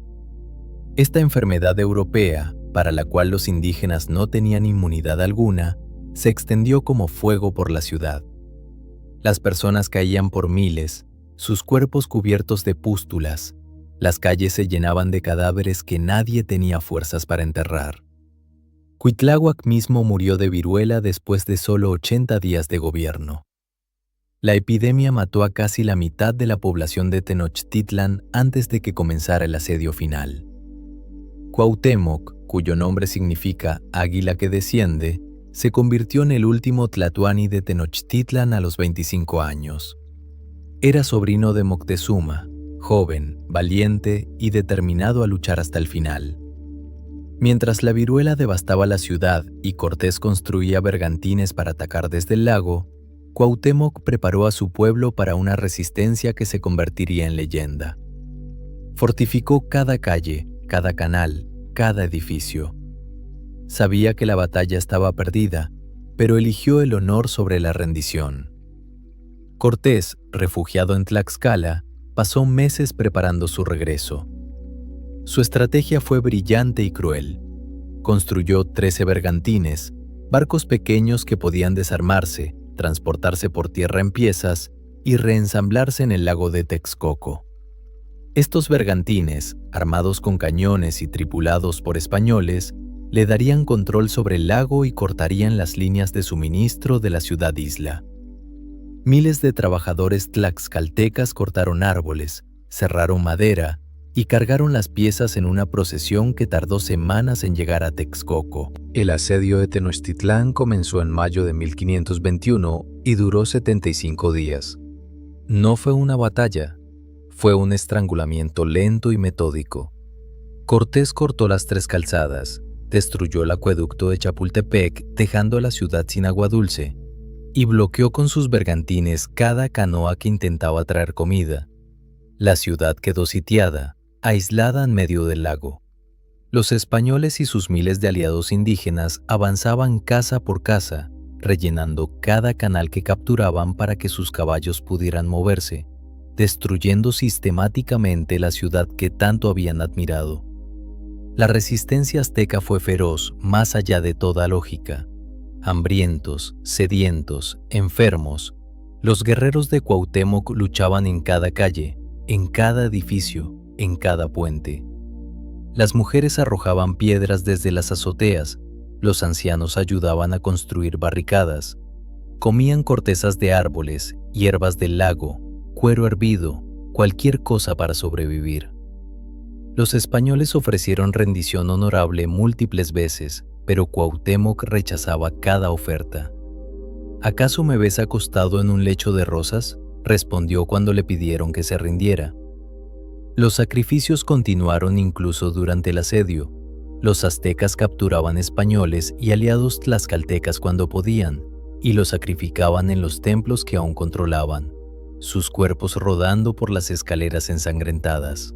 Esta enfermedad europea, para la cual los indígenas no tenían inmunidad alguna, se extendió como fuego por la ciudad. Las personas caían por miles, sus cuerpos cubiertos de pústulas, las calles se llenaban de cadáveres que nadie tenía fuerzas para enterrar. Cuitláhuac mismo murió de viruela después de solo 80 días de gobierno. La epidemia mató a casi la mitad de la población de Tenochtitlan antes de que comenzara el asedio final. Cuauhtémoc, cuyo nombre significa águila que desciende, se convirtió en el último tlatoani de Tenochtitlan a los 25 años. Era sobrino de Moctezuma, joven, valiente y determinado a luchar hasta el final. Mientras la viruela devastaba la ciudad y Cortés construía bergantines para atacar desde el lago, Cuauhtémoc preparó a su pueblo para una resistencia que se convertiría en leyenda. Fortificó cada calle, cada canal, cada edificio. Sabía que la batalla estaba perdida, pero eligió el honor sobre la rendición. Cortés, refugiado en Tlaxcala, pasó meses preparando su regreso. Su estrategia fue brillante y cruel. Construyó 13 bergantines, barcos pequeños que podían desarmarse, transportarse por tierra en piezas y reensamblarse en el lago de Texcoco. Estos bergantines, armados con cañones y tripulados por españoles, le darían control sobre el lago y cortarían las líneas de suministro de la ciudad-isla. Miles de trabajadores tlaxcaltecas cortaron árboles, serraron madera y cargaron las piezas en una procesión que tardó semanas en llegar a Texcoco. El asedio de Tenochtitlán comenzó en mayo de 1521 y duró 75 días. No fue una batalla, fue un estrangulamiento lento y metódico. Cortés cortó las 3 calzadas, destruyó el acueducto de Chapultepec dejando a la ciudad sin agua dulce, y bloqueó con sus bergantines cada canoa que intentaba traer comida. La ciudad quedó sitiada, aislada en medio del lago. Los españoles y sus miles de aliados indígenas avanzaban casa por casa, rellenando cada canal que capturaban para que sus caballos pudieran moverse, destruyendo sistemáticamente la ciudad que tanto habían admirado. La resistencia azteca fue feroz más allá de toda lógica. Hambrientos, sedientos, enfermos, los guerreros de Cuauhtémoc luchaban en cada calle, en cada edificio, en cada puente. Las mujeres arrojaban piedras desde las azoteas, los ancianos ayudaban a construir barricadas, comían cortezas de árboles, hierbas del lago, cuero hervido, cualquier cosa para sobrevivir. Los españoles ofrecieron rendición honorable múltiples veces, pero Cuauhtémoc rechazaba cada oferta. ¿Acaso me ves acostado en un lecho de rosas?, respondió cuando le pidieron que se rindiera. Los sacrificios continuaron incluso durante el asedio. Los aztecas capturaban españoles y aliados tlaxcaltecas cuando podían, y los sacrificaban en los templos que aún controlaban, sus cuerpos rodando por las escaleras ensangrentadas.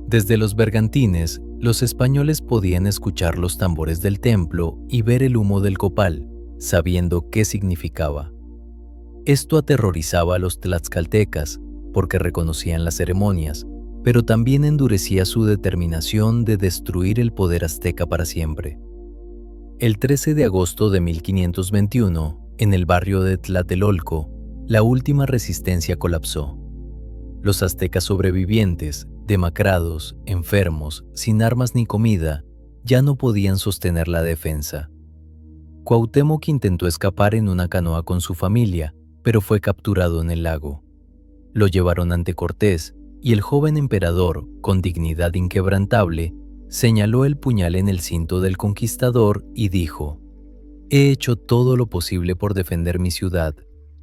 Desde los bergantines, los españoles podían escuchar los tambores del templo y ver el humo del copal, sabiendo qué significaba. Esto aterrorizaba a los tlaxcaltecas, porque reconocían las ceremonias, pero también endurecía su determinación de destruir el poder azteca para siempre. El 13 de agosto de 1521, en el barrio de Tlatelolco, la última resistencia colapsó. Los aztecas sobrevivientes, demacrados, enfermos, sin armas ni comida, ya no podían sostener la defensa. Cuauhtémoc intentó escapar en una canoa con su familia, pero fue capturado en el lago. Lo llevaron ante Cortés, y el joven emperador, con dignidad inquebrantable, señaló el puñal en el cinto del conquistador y dijo: «He hecho todo lo posible por defender mi ciudad.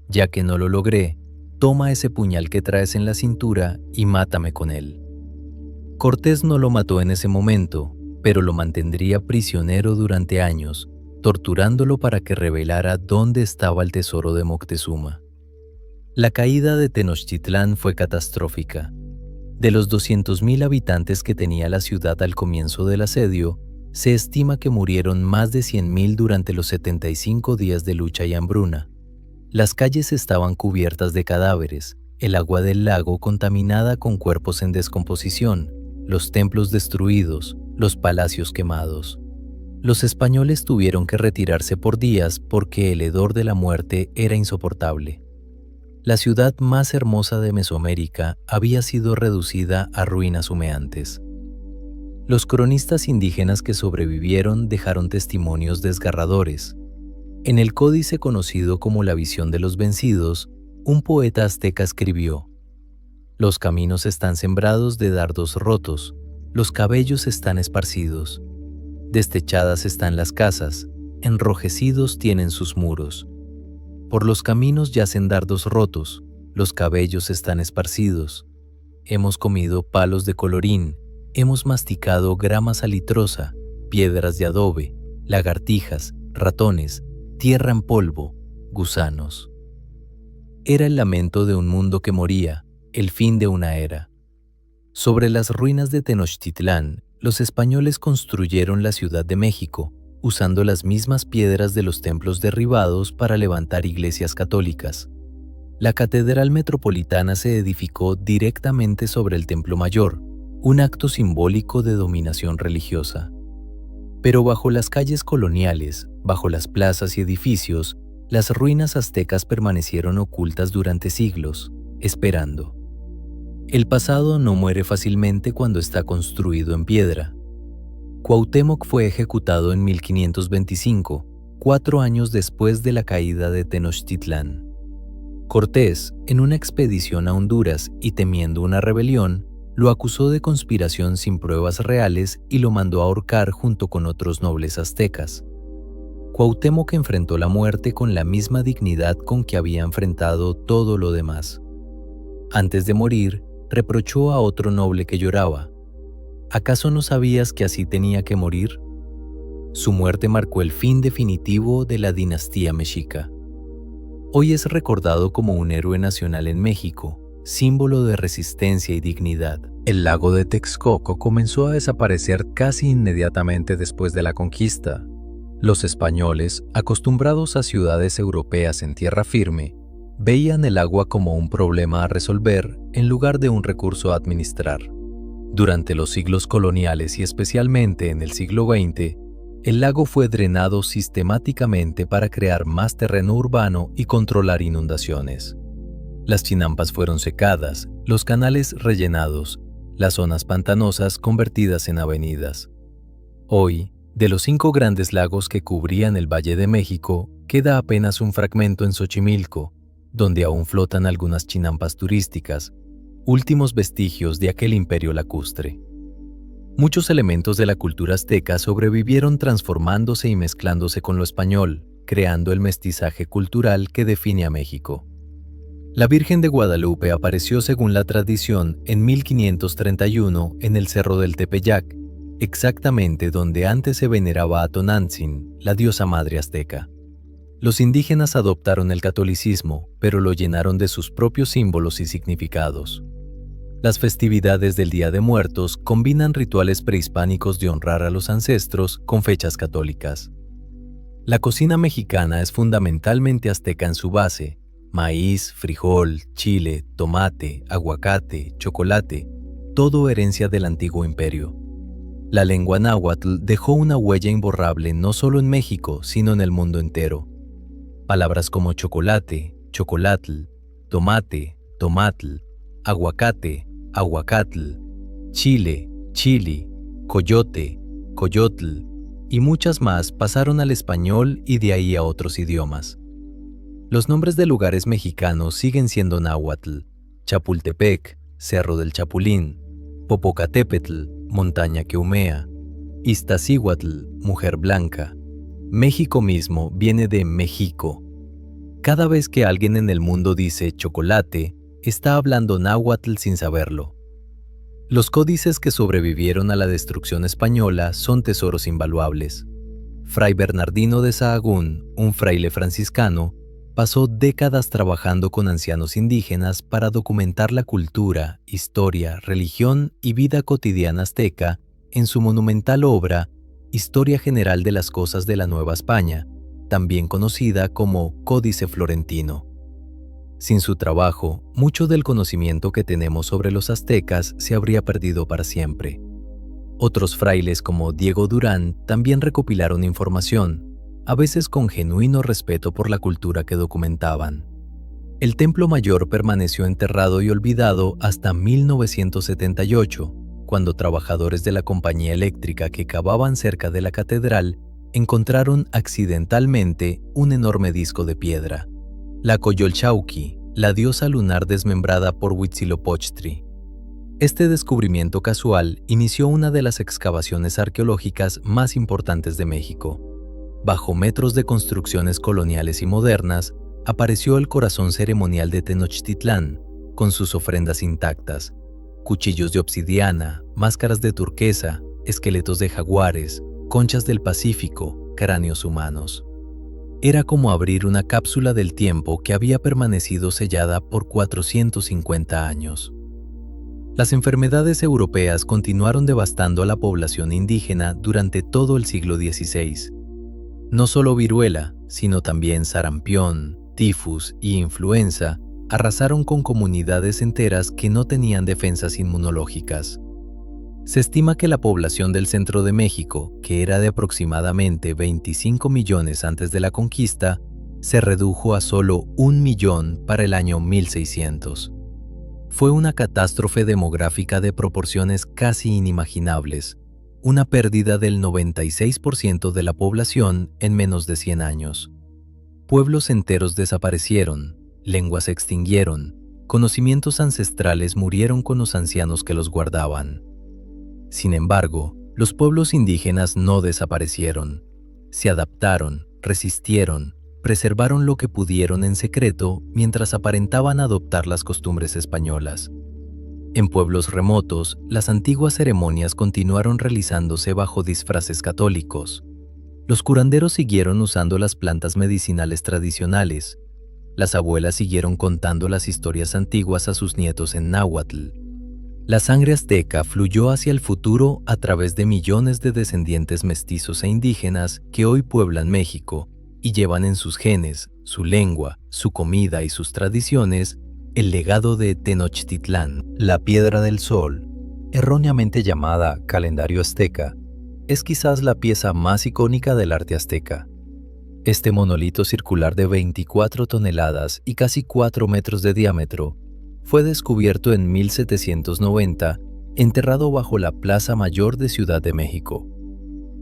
Ya que no lo logré, toma ese puñal que traes en la cintura y mátame con él». Cortés no lo mató en ese momento, pero lo mantendría prisionero durante años, torturándolo para que revelara dónde estaba el tesoro de Moctezuma. La caída de Tenochtitlán fue catastrófica. De los 200,000 habitantes que tenía la ciudad al comienzo del asedio, se estima que murieron más de 100,000 durante los 75 días de lucha y hambruna. Las calles estaban cubiertas de cadáveres, el agua del lago contaminada con cuerpos en descomposición, los templos destruidos, los palacios quemados. Los españoles tuvieron que retirarse por días porque el hedor de la muerte era insoportable. La ciudad más hermosa de Mesoamérica había sido reducida a ruinas humeantes. Los cronistas indígenas que sobrevivieron dejaron testimonios desgarradores. En el códice conocido como La Visión de los Vencidos, un poeta azteca escribió: «Los caminos están sembrados de dardos rotos, los cabellos están esparcidos. Destechadas están las casas, enrojecidos tienen sus muros. Por los caminos yacen dardos rotos, los cabellos están esparcidos. Hemos comido palos de colorín, hemos masticado grama salitrosa, piedras de adobe, lagartijas, ratones, tierra en polvo, gusanos». Era el lamento de un mundo que moría, el fin de una era. Sobre las ruinas de Tenochtitlán, los españoles construyeron la Ciudad de México, usando las mismas piedras de los templos derribados para levantar iglesias católicas. La Catedral Metropolitana se edificó directamente sobre el Templo Mayor, un acto simbólico de dominación religiosa. Pero bajo las calles coloniales, bajo las plazas y edificios, las ruinas aztecas permanecieron ocultas durante siglos, esperando. El pasado no muere fácilmente cuando está construido en piedra. Cuauhtémoc fue ejecutado en 1525, 4 años después de la caída de Tenochtitlán. Cortés, en una expedición a Honduras y temiendo una rebelión, lo acusó de conspiración sin pruebas reales y lo mandó a ahorcar junto con otros nobles aztecas. Cuauhtémoc enfrentó la muerte con la misma dignidad con que había enfrentado todo lo demás. Antes de morir, reprochó a otro noble que lloraba: «¿Acaso no sabías que así tenía que morir?». Su muerte marcó el fin definitivo de la dinastía mexica. Hoy es recordado como un héroe nacional en México, símbolo de resistencia y dignidad. El lago de Texcoco comenzó a desaparecer casi inmediatamente después de la conquista. Los españoles, acostumbrados a ciudades europeas en tierra firme, veían el agua como un problema a resolver en lugar de un recurso a administrar. Durante los siglos coloniales y especialmente en el siglo XX, el lago fue drenado sistemáticamente para crear más terreno urbano y controlar inundaciones. Las chinampas fueron secadas, los canales rellenados, las zonas pantanosas convertidas en avenidas. Hoy, de los 5 grandes lagos que cubrían el Valle de México, queda apenas un fragmento en Xochimilco, donde aún flotan algunas chinampas turísticas, últimos vestigios de aquel imperio lacustre. Muchos elementos de la cultura azteca sobrevivieron transformándose y mezclándose con lo español, creando el mestizaje cultural que define a México. La Virgen de Guadalupe apareció según la tradición en 1531 en el Cerro del Tepeyac, exactamente donde antes se veneraba a Tonantzin, la diosa madre azteca. Los indígenas adoptaron el catolicismo, pero lo llenaron de sus propios símbolos y significados. Las festividades del Día de Muertos combinan rituales prehispánicos de honrar a los ancestros con fechas católicas. La cocina mexicana es fundamentalmente azteca en su base: maíz, frijol, chile, tomate, aguacate, chocolate, todo herencia del antiguo imperio. La lengua náhuatl dejó una huella imborrable no solo en México, sino en el mundo entero. Palabras como chocolate, chocolatl, tomate, tomatl, aguacate, aguacatl, chile, chili, coyote, coyotl y muchas más pasaron al español y de ahí a otros idiomas. Los nombres de lugares mexicanos siguen siendo náhuatl: Chapultepec, Cerro del Chapulín; Popocatépetl, montaña que humea; Iztaccíhuatl, mujer blanca. México mismo viene de Mexico. Cada vez que alguien en el mundo dice chocolate, está hablando náhuatl sin saberlo. Los códices que sobrevivieron a la destrucción española son tesoros invaluables. Fray Bernardino de Sahagún, un fraile franciscano, pasó décadas trabajando con ancianos indígenas para documentar la cultura, historia, religión y vida cotidiana azteca en su monumental obra Historia General de las Cosas de la Nueva España, también conocida como Códice Florentino. Sin su trabajo, mucho del conocimiento que tenemos sobre los aztecas se habría perdido para siempre. Otros frailes como Diego Durán también recopilaron información, a veces con genuino respeto por la cultura que documentaban. El Templo Mayor permaneció enterrado y olvidado hasta 1978, cuando trabajadores de la compañía eléctrica que cavaban cerca de la catedral encontraron accidentalmente un enorme disco de piedra, la Coyolxauhqui, la diosa lunar desmembrada por Huitzilopochtli. Este descubrimiento casual inició una de las excavaciones arqueológicas más importantes de México. Bajo metros de construcciones coloniales y modernas, apareció el corazón ceremonial de Tenochtitlán, con sus ofrendas intactas: cuchillos de obsidiana, máscaras de turquesa, esqueletos de jaguares, conchas del Pacífico, cráneos humanos. Era como abrir una cápsula del tiempo que había permanecido sellada por 450 años. Las enfermedades europeas continuaron devastando a la población indígena durante todo el siglo XVI. No solo viruela, sino también sarampión, tifus y influenza arrasaron con comunidades enteras que no tenían defensas inmunológicas. Se estima que la población del centro de México, que era de aproximadamente 25 millones antes de la conquista, se redujo a solo 1 millón para el año 1600. Fue una catástrofe demográfica de proporciones casi inimaginables, una pérdida del 96% de la población en menos de 100 años. Pueblos enteros desaparecieron, lenguas se extinguieron, conocimientos ancestrales murieron con los ancianos que los guardaban. Sin embargo, los pueblos indígenas no desaparecieron. Se adaptaron, resistieron, preservaron lo que pudieron en secreto mientras aparentaban adoptar las costumbres españolas. En pueblos remotos, las antiguas ceremonias continuaron realizándose bajo disfraces católicos. Los curanderos siguieron usando las plantas medicinales tradicionales. Las abuelas siguieron contando las historias antiguas a sus nietos en náhuatl. La sangre azteca fluyó hacia el futuro a través de millones de descendientes mestizos e indígenas que hoy pueblan México y llevan en sus genes, su lengua, su comida y sus tradiciones el legado de Tenochtitlán. La Piedra del Sol, erróneamente llamada calendario azteca, es quizás la pieza más icónica del arte azteca. Este monolito circular de 24 toneladas y casi 4 metros de diámetro fue descubierto en 1790 enterrado bajo la Plaza Mayor de Ciudad de México.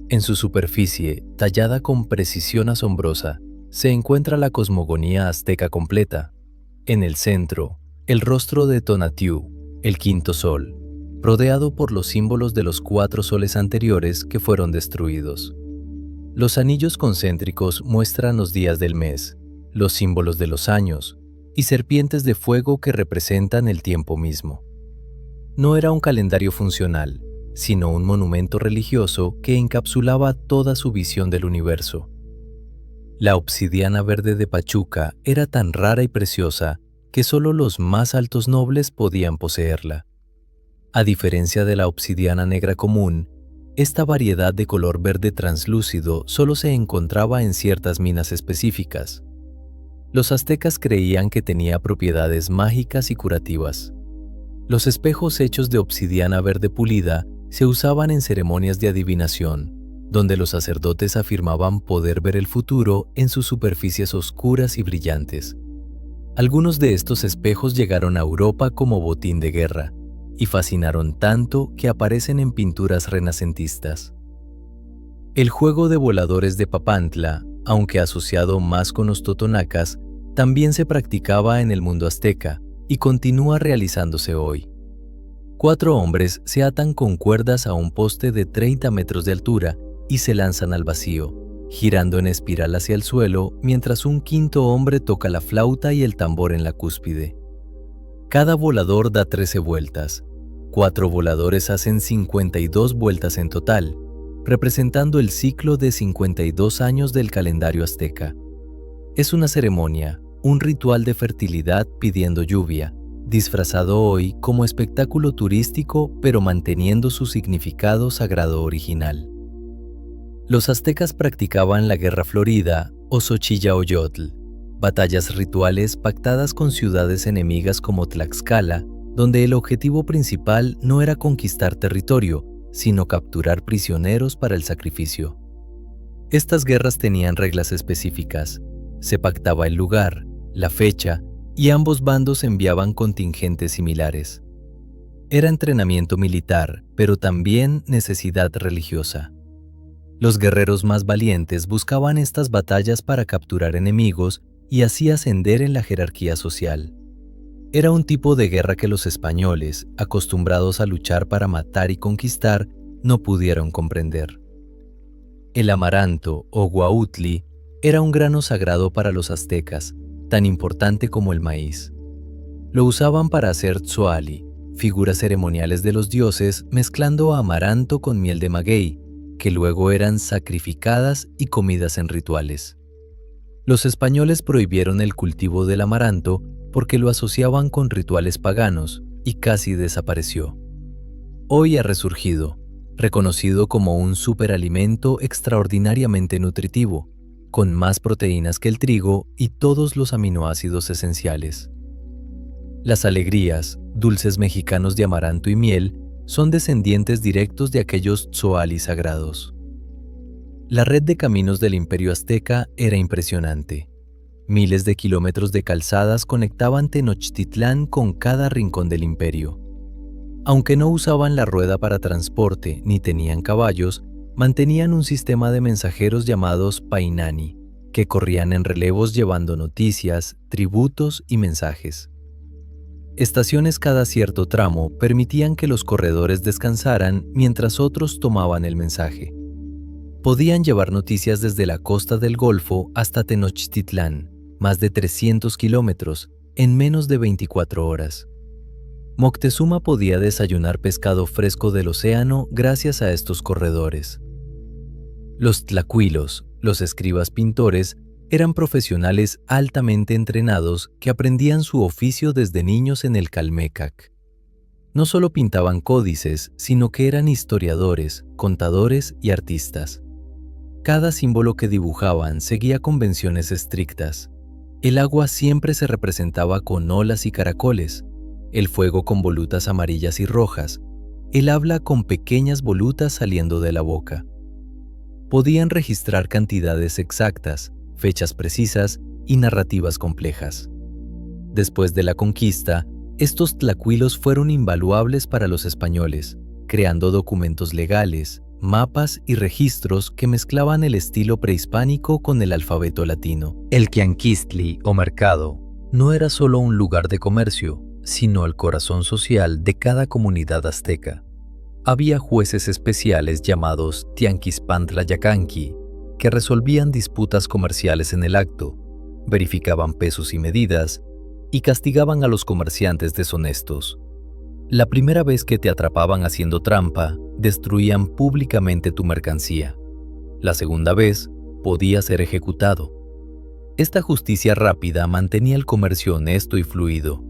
En su superficie, tallada con precisión asombrosa, se encuentra la cosmogonía azteca completa. En el centro, el rostro de Tonatiuh, el quinto sol, rodeado por los símbolos de los 4 soles anteriores que fueron destruidos. Los anillos concéntricos muestran los días del mes, los símbolos de los años y serpientes de fuego que representan el tiempo mismo. No era un calendario funcional, sino un monumento religioso que encapsulaba toda su visión del universo. La obsidiana verde de Pachuca era tan rara y preciosa que solo los más altos nobles podían poseerla. A diferencia de la obsidiana negra común, esta variedad de color verde translúcido solo se encontraba en ciertas minas específicas. Los aztecas creían que tenía propiedades mágicas y curativas. Los espejos hechos de obsidiana verde pulida se usaban en ceremonias de adivinación, donde los sacerdotes afirmaban poder ver el futuro en sus superficies oscuras y brillantes. Algunos de estos espejos llegaron a Europa como botín de guerra y fascinaron tanto que aparecen en pinturas renacentistas. El juego de voladores de Papantla, aunque asociado más con los totonacas, también se practicaba en el mundo azteca y continúa realizándose hoy. 4 hombres se atan con cuerdas a un poste de 30 metros de altura y se lanzan al vacío, girando en espiral hacia el suelo mientras un quinto hombre toca la flauta y el tambor en la cúspide. Cada volador da 13 vueltas. 4 voladores hacen 52 vueltas en total, representando el ciclo de 52 años del calendario azteca. Es una ceremonia, un ritual de fertilidad pidiendo lluvia, disfrazado hoy como espectáculo turístico pero manteniendo su significado sagrado original. Los aztecas practicaban la guerra florida o Xochillaoyotl, batallas rituales pactadas con ciudades enemigas como Tlaxcala, donde el objetivo principal no era conquistar territorio, sino capturar prisioneros para el sacrificio. Estas guerras tenían reglas específicas. Se pactaba el lugar, la fecha, y ambos bandos enviaban contingentes similares. Era entrenamiento militar, pero también necesidad religiosa. Los guerreros más valientes buscaban estas batallas para capturar enemigos y así ascender en la jerarquía social. Era un tipo de guerra que los españoles, acostumbrados a luchar para matar y conquistar, no pudieron comprender. El amaranto o huautli era un grano sagrado para los aztecas, tan importante como el maíz. Lo usaban para hacer tzoali, figuras ceremoniales de los dioses mezclando amaranto con miel de maguey, que luego eran sacrificadas y comidas en rituales. Los españoles prohibieron el cultivo del amaranto porque lo asociaban con rituales paganos y casi desapareció. Hoy ha resurgido, reconocido como un superalimento extraordinariamente nutritivo, con más proteínas que el trigo y todos los aminoácidos esenciales. Las alegrías, dulces mexicanos de amaranto y miel, son descendientes directos de aquellos tzoali sagrados. La red de caminos del Imperio Azteca era impresionante. Miles de kilómetros de calzadas conectaban Tenochtitlán con cada rincón del imperio. Aunque no usaban la rueda para transporte ni tenían caballos, mantenían un sistema de mensajeros llamados painani, que corrían en relevos llevando noticias, tributos y mensajes. Estaciones cada cierto tramo permitían que los corredores descansaran mientras otros tomaban el mensaje. Podían llevar noticias desde la costa del Golfo hasta Tenochtitlán, más de 300 kilómetros, en menos de 24 horas. Moctezuma podía desayunar pescado fresco del océano gracias a estos corredores. Los tlacuilos, los escribas pintores, eran profesionales altamente entrenados que aprendían su oficio desde niños en el Calmecac. No solo pintaban códices, sino que eran historiadores, contadores y artistas. Cada símbolo que dibujaban seguía convenciones estrictas. El agua siempre se representaba con olas y caracoles, el fuego con volutas amarillas y rojas, el habla con pequeñas volutas saliendo de la boca. Podían registrar cantidades exactas, fechas precisas y narrativas complejas. Después de la conquista, Estos tlacuilos fueron invaluables para los españoles, creando documentos legales, mapas y registros que mezclaban el estilo prehispánico con el alfabeto latino. El quianquistli o mercado no era solo un lugar de comercio, sino el corazón social de cada comunidad azteca. Había jueces especiales llamados tianquispantlayacanqui, que resolvían disputas comerciales en el acto, verificaban pesos y medidas y castigaban a los comerciantes deshonestos. La primera vez que te atrapaban haciendo trampa, destruían públicamente tu mercancía. La segunda vez, podías ser ejecutado. Esta justicia rápida mantenía el comercio honesto y fluido.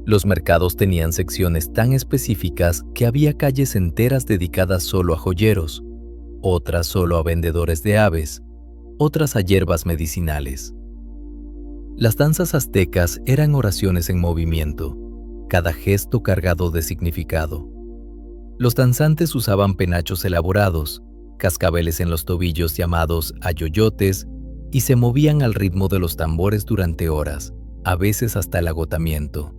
Los mercados tenían secciones tan específicas que había calles enteras dedicadas solo a joyeros, otras solo a vendedores de aves, otras a hierbas medicinales. Las danzas aztecas eran oraciones en movimiento, cada gesto cargado de significado. Los danzantes usaban penachos elaborados, cascabeles en los tobillos llamados ayoyotes, y se movían al ritmo de los tambores durante horas, a veces hasta el agotamiento.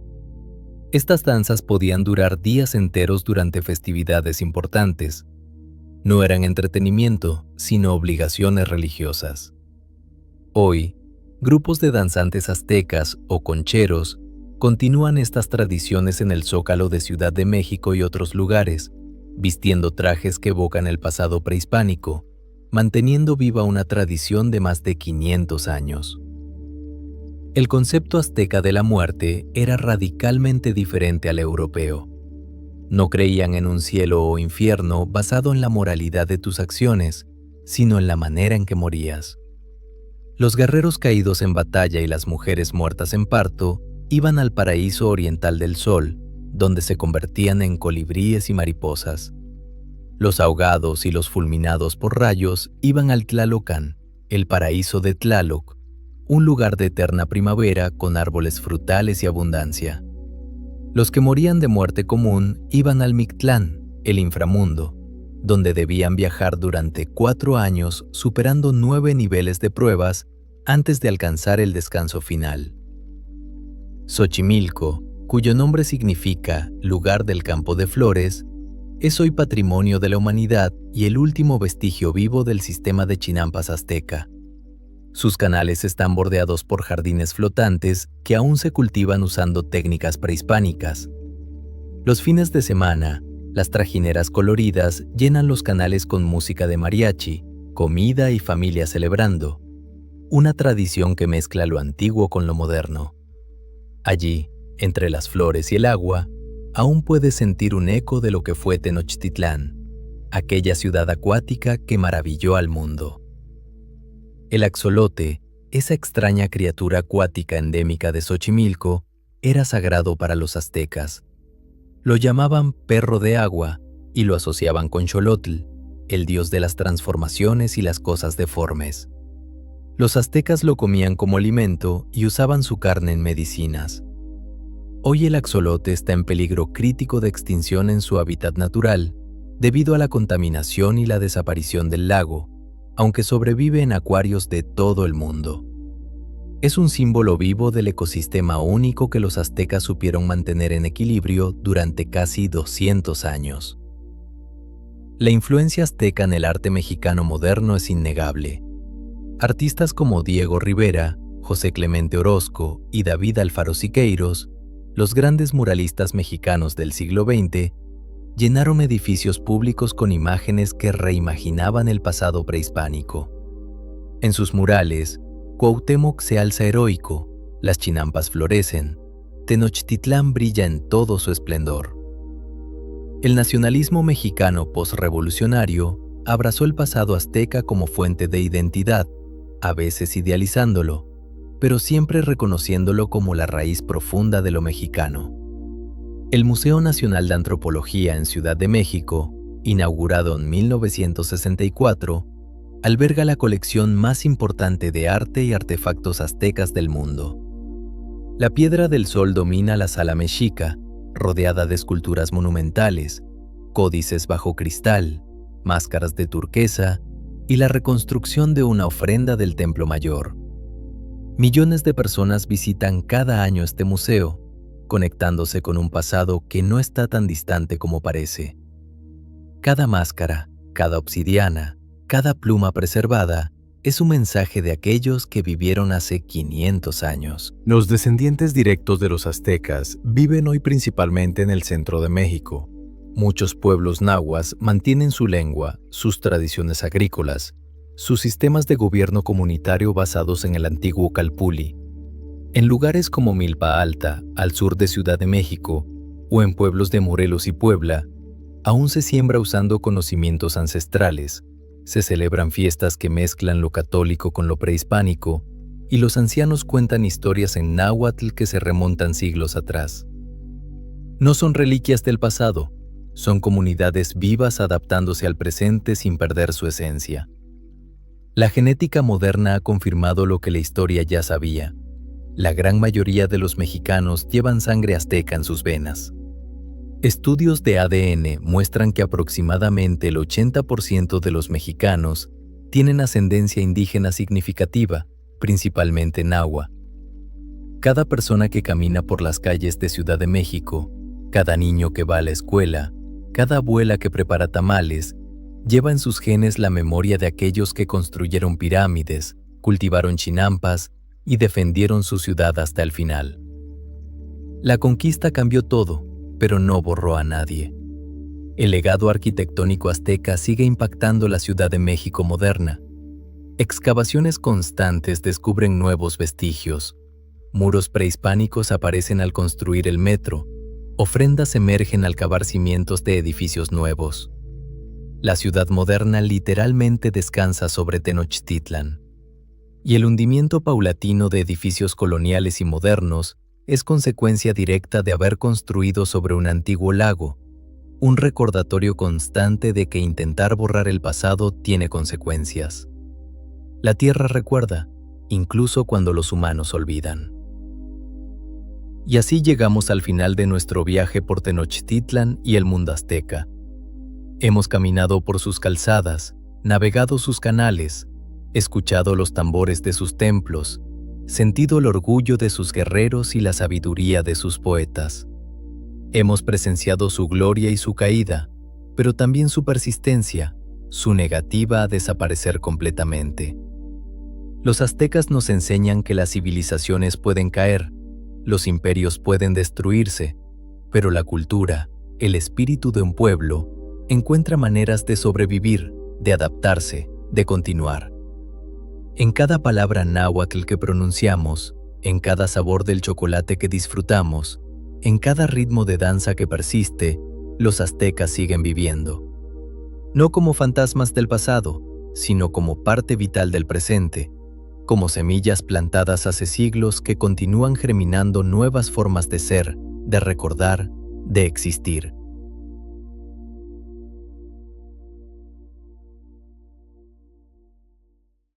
Estas danzas podían durar días enteros durante festividades importantes. No eran entretenimiento, sino obligaciones religiosas. Hoy, grupos de danzantes aztecas o concheros continúan estas tradiciones en el Zócalo de Ciudad de México y otros lugares, vistiendo trajes que evocan el pasado prehispánico, manteniendo viva una tradición de más de 500 años. El concepto azteca de la muerte era radicalmente diferente al europeo. No creían en un cielo o infierno basado en la moralidad de tus acciones, sino en la manera en que morías. Los guerreros caídos en batalla y las mujeres muertas en parto iban al paraíso oriental del sol, donde se convertían en colibríes y mariposas. Los ahogados y los fulminados por rayos iban al Tlalocan, el paraíso de Tlaloc, un lugar de eterna primavera con árboles frutales y abundancia. Los que morían de muerte común iban al Mictlán, el inframundo, donde debían viajar durante 4 años superando 9 niveles de pruebas antes de alcanzar el descanso final. Xochimilco, cuyo nombre significa lugar del campo de flores, es hoy patrimonio de la humanidad y el último vestigio vivo del sistema de chinampas azteca. Sus canales están bordeados por jardines flotantes que aún se cultivan usando técnicas prehispánicas. Los fines de semana, las trajineras coloridas llenan los canales con música de mariachi, comida y familia celebrando, una tradición que mezcla lo antiguo con lo moderno. Allí, entre las flores y el agua, aún puedes sentir un eco de lo que fue Tenochtitlán, aquella ciudad acuática que maravilló al mundo. El axolote, esa extraña criatura acuática endémica de Xochimilco, era sagrado para los aztecas. Lo llamaban perro de agua y lo asociaban con Xolotl, el dios de las transformaciones y las cosas deformes. Los aztecas lo comían como alimento y usaban su carne en medicinas. Hoy el axolote está en peligro crítico de extinción en su hábitat natural debido a la contaminación y la desaparición del lago, aunque sobrevive en acuarios de todo el mundo. Es un símbolo vivo del ecosistema único que los aztecas supieron mantener en equilibrio durante casi 200 años. La influencia azteca en el arte mexicano moderno es innegable. Artistas como Diego Rivera, José Clemente Orozco y David Alfaro Siqueiros, los grandes muralistas mexicanos del siglo XX, llenaron edificios públicos con imágenes que reimaginaban el pasado prehispánico. En sus murales, Cuauhtémoc se alza heroico, las chinampas florecen, Tenochtitlán brilla en todo su esplendor. El nacionalismo mexicano posrevolucionario abrazó el pasado azteca como fuente de identidad, a veces idealizándolo, pero siempre reconociéndolo como la raíz profunda de lo mexicano. El Museo Nacional de Antropología en Ciudad de México, inaugurado en 1964, alberga la colección más importante de arte y artefactos aztecas del mundo. La Piedra del Sol domina la Sala Mexica, rodeada de esculturas monumentales, códices bajo cristal, máscaras de turquesa y la reconstrucción de una ofrenda del Templo Mayor. Millones de personas visitan cada año este museo, conectándose con un pasado que no está tan distante como parece. Cada máscara, cada obsidiana, cada pluma preservada es un mensaje de aquellos que vivieron hace 500 años. Los descendientes directos de los aztecas viven hoy principalmente en el centro de México. Muchos pueblos nahuas mantienen su lengua, sus tradiciones agrícolas, sus sistemas de gobierno comunitario basados en el antiguo Calpulli. En lugares como Milpa Alta, al sur de Ciudad de México, o en pueblos de Morelos y Puebla, aún se siembra usando conocimientos ancestrales, se celebran fiestas que mezclan lo católico con lo prehispánico, y los ancianos cuentan historias en náhuatl que se remontan siglos atrás. No son reliquias del pasado, son comunidades vivas adaptándose al presente sin perder su esencia. La genética moderna ha confirmado lo que la historia ya sabía. La gran mayoría de los mexicanos llevan sangre azteca en sus venas. Estudios de ADN muestran que aproximadamente el 80% de los mexicanos tienen ascendencia indígena significativa, principalmente nahua. Cada persona que camina por las calles de Ciudad de México, cada niño que va a la escuela, cada abuela que prepara tamales, lleva en sus genes la memoria de aquellos que construyeron pirámides, cultivaron chinampas y defendieron su ciudad hasta el final. La conquista cambió todo, pero no borró a nadie. El legado arquitectónico azteca sigue impactando la Ciudad de México moderna. Excavaciones constantes descubren nuevos vestigios. Muros prehispánicos aparecen al construir el metro. Ofrendas emergen al cavar cimientos de edificios nuevos. La ciudad moderna literalmente descansa sobre Tenochtitlan. Y el hundimiento paulatino de edificios coloniales y modernos es consecuencia directa de haber construido sobre un antiguo lago, un recordatorio constante de que intentar borrar el pasado tiene consecuencias. La tierra recuerda, incluso cuando los humanos olvidan. Y así llegamos al final de nuestro viaje por Tenochtitlan y el mundo azteca. Hemos caminado por sus calzadas, navegado sus canales, escuchado los tambores de sus templos, sentido el orgullo de sus guerreros y la sabiduría de sus poetas. Hemos presenciado su gloria y su caída, pero también su persistencia, su negativa a desaparecer completamente. Los aztecas nos enseñan que las civilizaciones pueden caer, los imperios pueden destruirse, pero la cultura, el espíritu de un pueblo, encuentra maneras de sobrevivir, de adaptarse, de continuar. En cada palabra náhuatl que pronunciamos, en cada sabor del chocolate que disfrutamos, en cada ritmo de danza que persiste, los aztecas siguen viviendo. No como fantasmas del pasado, sino como parte vital del presente, como semillas plantadas hace siglos que continúan germinando nuevas formas de ser, de recordar, de existir.